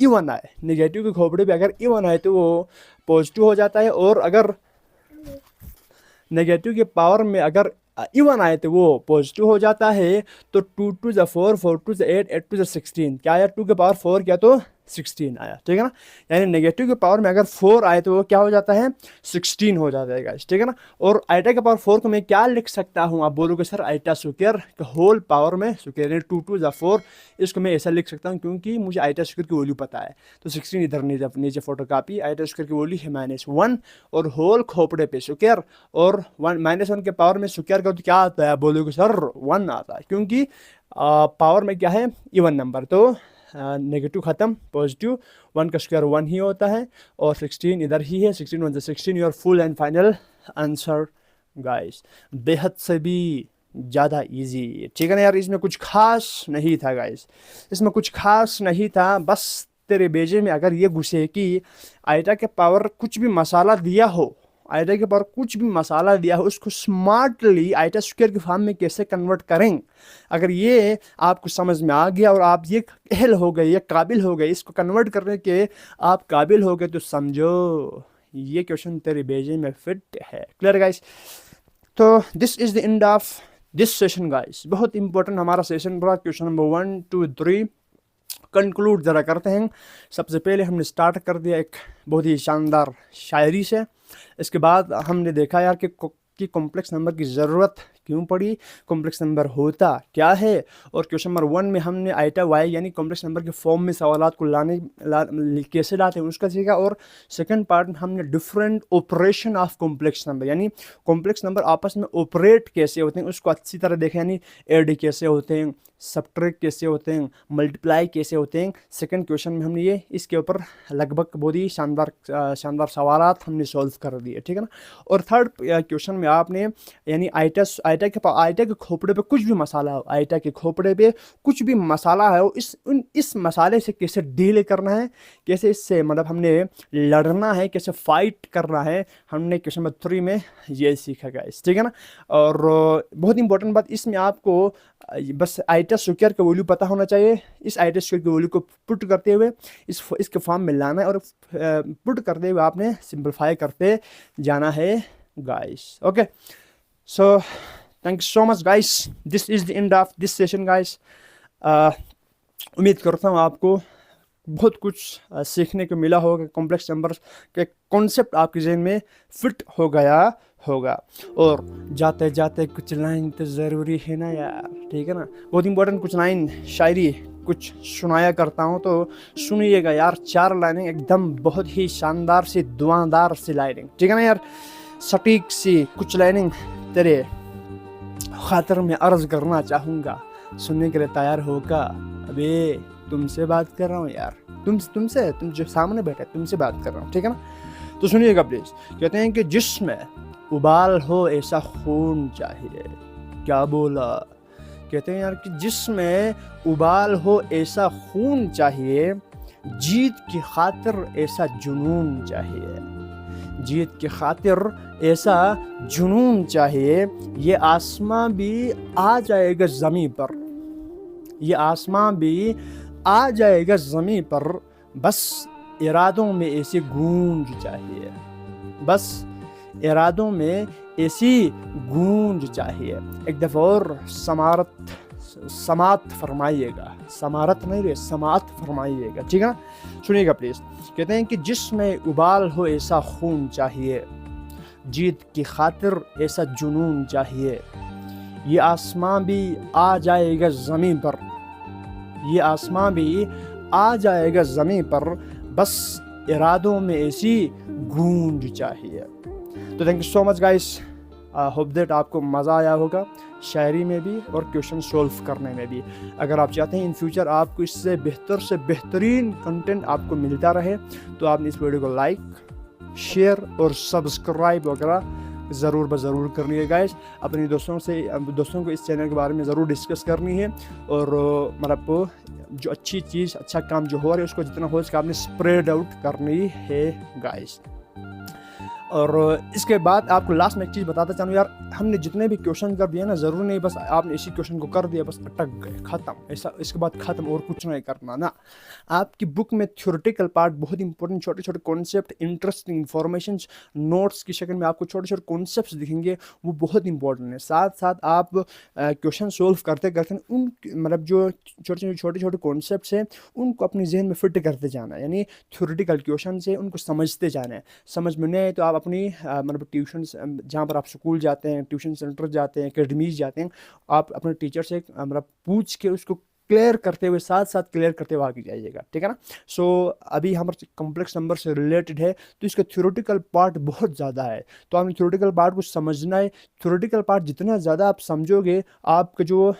इवन आए, नेगेटिव के खोपड़े पे अगर इवन आए तो वो पॉजिटिव हो जाता है, और अगर नेगेटिव के पावर में अगर इवन आए तो वो पॉजिटिव हो जाता है। तो 2 2 ज़ा 4, 4 2 ज़ा 8, 8 2 ज़ा 16, क्या आया, 2 के पावर 4 क्या तो 16 आया, ठीक है ना। यानी नेगेटिव के पावर में अगर 4 आए तो वो क्या हो जाता है, 16 हो जाता है गाइस, ठीक है ना। और आइटा के पावर 4 को मैं क्या लिख सकता हूँ, आप बोलोगे sir iota square whole power में स्क्वायर, यानी 2 2 ज़ा 4, इसको मैं ऐसा लिख सकता हूँ क्योंकि मुझे आइटा स्क्वायर की वैल्यू पता है। तो 16 इधर नीचे फोटो कापी, आइटा स्क्वायर की वैल्यू है -1 और होल खोपड़े पे स्क्वायर, और -1 के पावर में स्क्वायर का तो क्या आता है, बोलोगे सर 1 आता है, क्योंकि पावर में क्या है, इवन नंबर। तो नेगेटिव ख़त्म, पॉजिटिव, 1 का स्क्वायर 1 ही होता है, और 16 इधर ही है, 16 1 16, your full and final answer guys. बेहद से भी ज़्यादा इजी, ठीक है ना यार। इसमें कुछ खास नहीं था गाइस, इसमें कुछ खास नहीं था, बस तेरे बेजे में अगर ये घुसे कि आइटा के पावर कुछ भी मसाला दिया हो, आइटा के पावर कुछ भी मसाला दिया हो, उसको स्मार्टली आइटा स्क्वायर के फॉर्म में कैसे कन्वर्ट करें, अगर ये आपको समझ में आ गया और आप ये अहल हो गए, ये काबिल हो गए, इसको कन्वर्ट करने के आप काबिल हो गए, तो समझो ये क्वेश्चन तेरे बेजे में फिट है। Clear guys. तो this is the end of this session guys. बहुत इंपॉर्टेंट हमारा सेशन रहा, क्वेश्चन नंबर 1 2 3 कंक्लूड ज़रा करते हैं। सबसे पहले हमने स्टार्ट कर दिया एक बहुत ही शानदार शायरी से। इसके बाद हमने देखा यार कि कॉम्प्लेक्स नंबर की ज़रूरत क्यों पड़ी, कॉम्प्लेक्स नंबर होता क्या है, और क्वेश्चन नंबर 1 में हमने आइटा वाई यानी कॉम्प्लेक्स नंबर के फॉर्म में सवालात को कैसे लाते हैं उसका सीखा। और सेकंड पार्ट में हमने different operation of complex number, यानी कॉम्प्लेक्स नंबर आपस में ऑपरेट कैसे होते हैं उसको अच्छी तरह देखें, यानी एड कैसे होते हैं, सब्ट्रैक्ट कैसे होते हैं, मल्टीप्लाई कैसे होते हैं। सेकंड क्वेश्चन में हमने ये इसके ऊपर लगभग बहुत ही शानदार सवालात हमने सॉल्व कर दिए, ठीक है ना। और थर्ड क्वेश्चन में आपने यानी आइटा के खोपड़े पे कुछ भी मसाला हो, आइटा के खोपड़े पे कुछ भी मसाला है, इस मसाले से कैसे डील करना है, कैसे इससे मतलब हमने लड़ना है, कैसे फाइट करना है, हमने क्वेश्चन नंबर 3 में ये सीखा गाइस, ठीक है ना। और बहुत इंपॉर्टेंट बात, इसमें आपको बस आइटा स्क्वायर का वैल्यू पता होना चाहिए। इस आइटा स्क्वायर की वैल्यू को पुट करते हुए इसके फॉर्म में लाना है, और पुट करते हुए आपने सिंपलीफाई करते जाना है guys. Okay, so thank you so much guys, this is the end of this session guys. उम्मीद करता हूँ आपको बहुत कुछ सीखने को मिला होगा, कॉम्प्लेक्स नंबर के कॉन्सेप्ट आपके जहन में फिट हो गया होगा। और जाते जाते कुछ लाइन तो ज़रूरी है ना यार, ठीक है ना। बहुत इंपॉर्टेंट कुछ लाइन शायरी कुछ सुनाया करता हूँ, तो सुनिएगा यार। 4 लाइनें एकदम बहुत ही शानदार सी धुआंधार सी लाइनें, ठीक है ना यार, सटीक सी कुछ लाइनें तेरे खातिर में अर्ज करना चाहूँगा, सुनने के लिए तैयार होगा। अबे तुमसे बात कर रहा हूँ यार, तुम जो सामने बैठे तुमसे बात कर रहा हूँ, ठीक है ना। तो सुनिएगा प्लीज। कहते हैं कि जिसमें उबाल हो ऐसा खून चाहिए। क्या बोला? कहते हैं यार कि जिसमें उबाल हो ऐसा खून चाहिए, जीत की खातिर ऐसा जुनून चाहिए, जीत की खातिर ऐसा जुनून चाहिए। ये आसमां भी आ जाएगा ज़मीं पर, ये आसमां भी आ जाएगा ज़मीं पर, बस इरादों में ऐसी गूंज चाहिए, बस इरादों में ऐसी गूंज चाहिए। एक दफ़ा और समात फरमाइएगा, समारत नहीं रे, समात फरमाइएगा, ठीक है ना। सुनिएगा प्लीज़। कहते हैं कि जिसमें उबाल हो ऐसा खून चाहिए, जीत की खातिर ऐसा जुनून चाहिए। ये आसमां भी आ जाएगा ज़मीं पर, ये आसमां भी आ जाएगा ज़मीं पर, बस इरादों में ऐसी गूंज चाहिए। तो thank you so much guys, hope that आपको मज़ा आया होगा। शायरी में भी और क्वेश्चन सॉल्व करने में भी। अगर आप चाहते हैं इन फ्यूचर आपको इससे बेहतर से बेहतरीन कंटेंट आपको मिलता रहे तो आपने इस वीडियो को लाइक, शेयर और सब्सक्राइब वगैरह ज़रूर ज़रूर करनी है गाइस। अपने दोस्तों को इस चैनल के बारे में ज़रूर डिस्कस करनी है और मतलब जो अच्छी चीज़, अच्छा काम जो हो रहा है उसको जितना हो सके आपने स्प्रेड आउट करनी है गाइस। और इसके बाद आपको लास्ट में एक चीज़ बताता चाहूँ यार, हमने जितने भी क्वेश्चन कर दिए ना, ज़रूर नहीं बस आपने इसी क्वेश्चन को कर दिया बस अटक गए, ख़त्म, ऐसा इसके बाद ख़त्म और कुछ नहीं करना ना। आपकी बुक में थ्योरेटिकल पार्ट बहुत इंपॉर्टेंट, छोटे छोटे कॉन्सेप्ट, इंटरेस्टिंग इन्फॉर्मेशन नोट्स की शक्ल में आपको छोटे छोटे कॉन्सेप्ट दिखेंगे, वो बहुत इंपॉर्टेंट है। साथ साथ आप क्वेश्चन सोल्व करते करते उन मतलब जो छोटे छोटे कॉन्सेप्ट हैं उनको अपने जहन में फिट करते जाना है, यानी थ्योरेटिकल क्वेश्चन से उनको समझते जाना है। समझ में नहीं आए तो आप अपनी मतलब ट्यूशन जहाँ पर आप स्कूल जाते हैं, ट्यूशन सेंटर जाते हैं, एकेडमीज जाते हैं, आप अपने टीचर से मतलब पूछ के उसको क्लियर करते हुए, साथ साथ क्लियर करते हुए आगे जाइएगा, ठीक है ना। सो अभी हमारे कॉम्प्लेक्स नंबर से रिलेटेड है तो इसका थ्योरेटिकल पार्ट बहुत ज़्यादा है, तो आपने थ्योरेटिकल पार्ट को समझना है। थ्योरेटिकल पार्ट जितना ज़्यादा आप समझोगे, आपका जो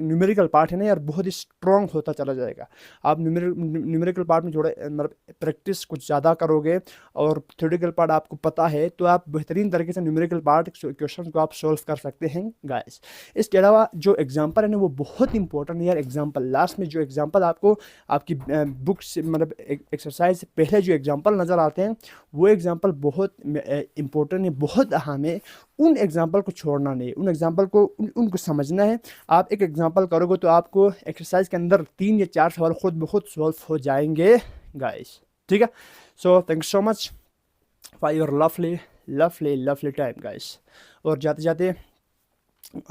न्यूमेरिकल पार्ट है ना यार, बहुत ही स्ट्रॉन्ग होता चला जाएगा। आप न्यूमेरिकल पार्ट में थोड़ा मतलब प्रैक्टिस कुछ ज़्यादा करोगे और थ्योरेटिकल पार्ट आपको पता है तो आप बेहतरीन तरीके से न्यूमेरिकल पार्ट क्वेश्चन को आप सोल्व कर सकते हैं गाइस। इसके अलावा जो एग्जाम्पल है ना वो बहुत इंपॉर्टेंट है यार। एग्जाम्पल लास्ट में जो एग्जाम्पल आपको आपकी बुक से मतलब एक्सरसाइज से पहले जो एग्जाम्पल नज़र आते हैं वो एग्जाम्पल बहुत इंपॉर्टेंट है, बहुत अहम है। उन एग्जाम्पल को छोड़ना नहीं, उन एग्जाम्पल को उनको समझना है। आप एक एग्जाम्पल करोगे तो आपको एक्सरसाइज के अंदर 3 या 4 सवाल खुद ब खुद सॉल्व हो जाएंगे गाइस, ठीक है। So thank you so much for your lovely time guys. और जाते जाते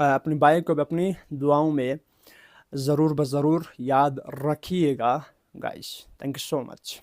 अपनी बाइक को भी अपनी दुआओं में ज़रूर याद रखिएगा guys. Thank you so much.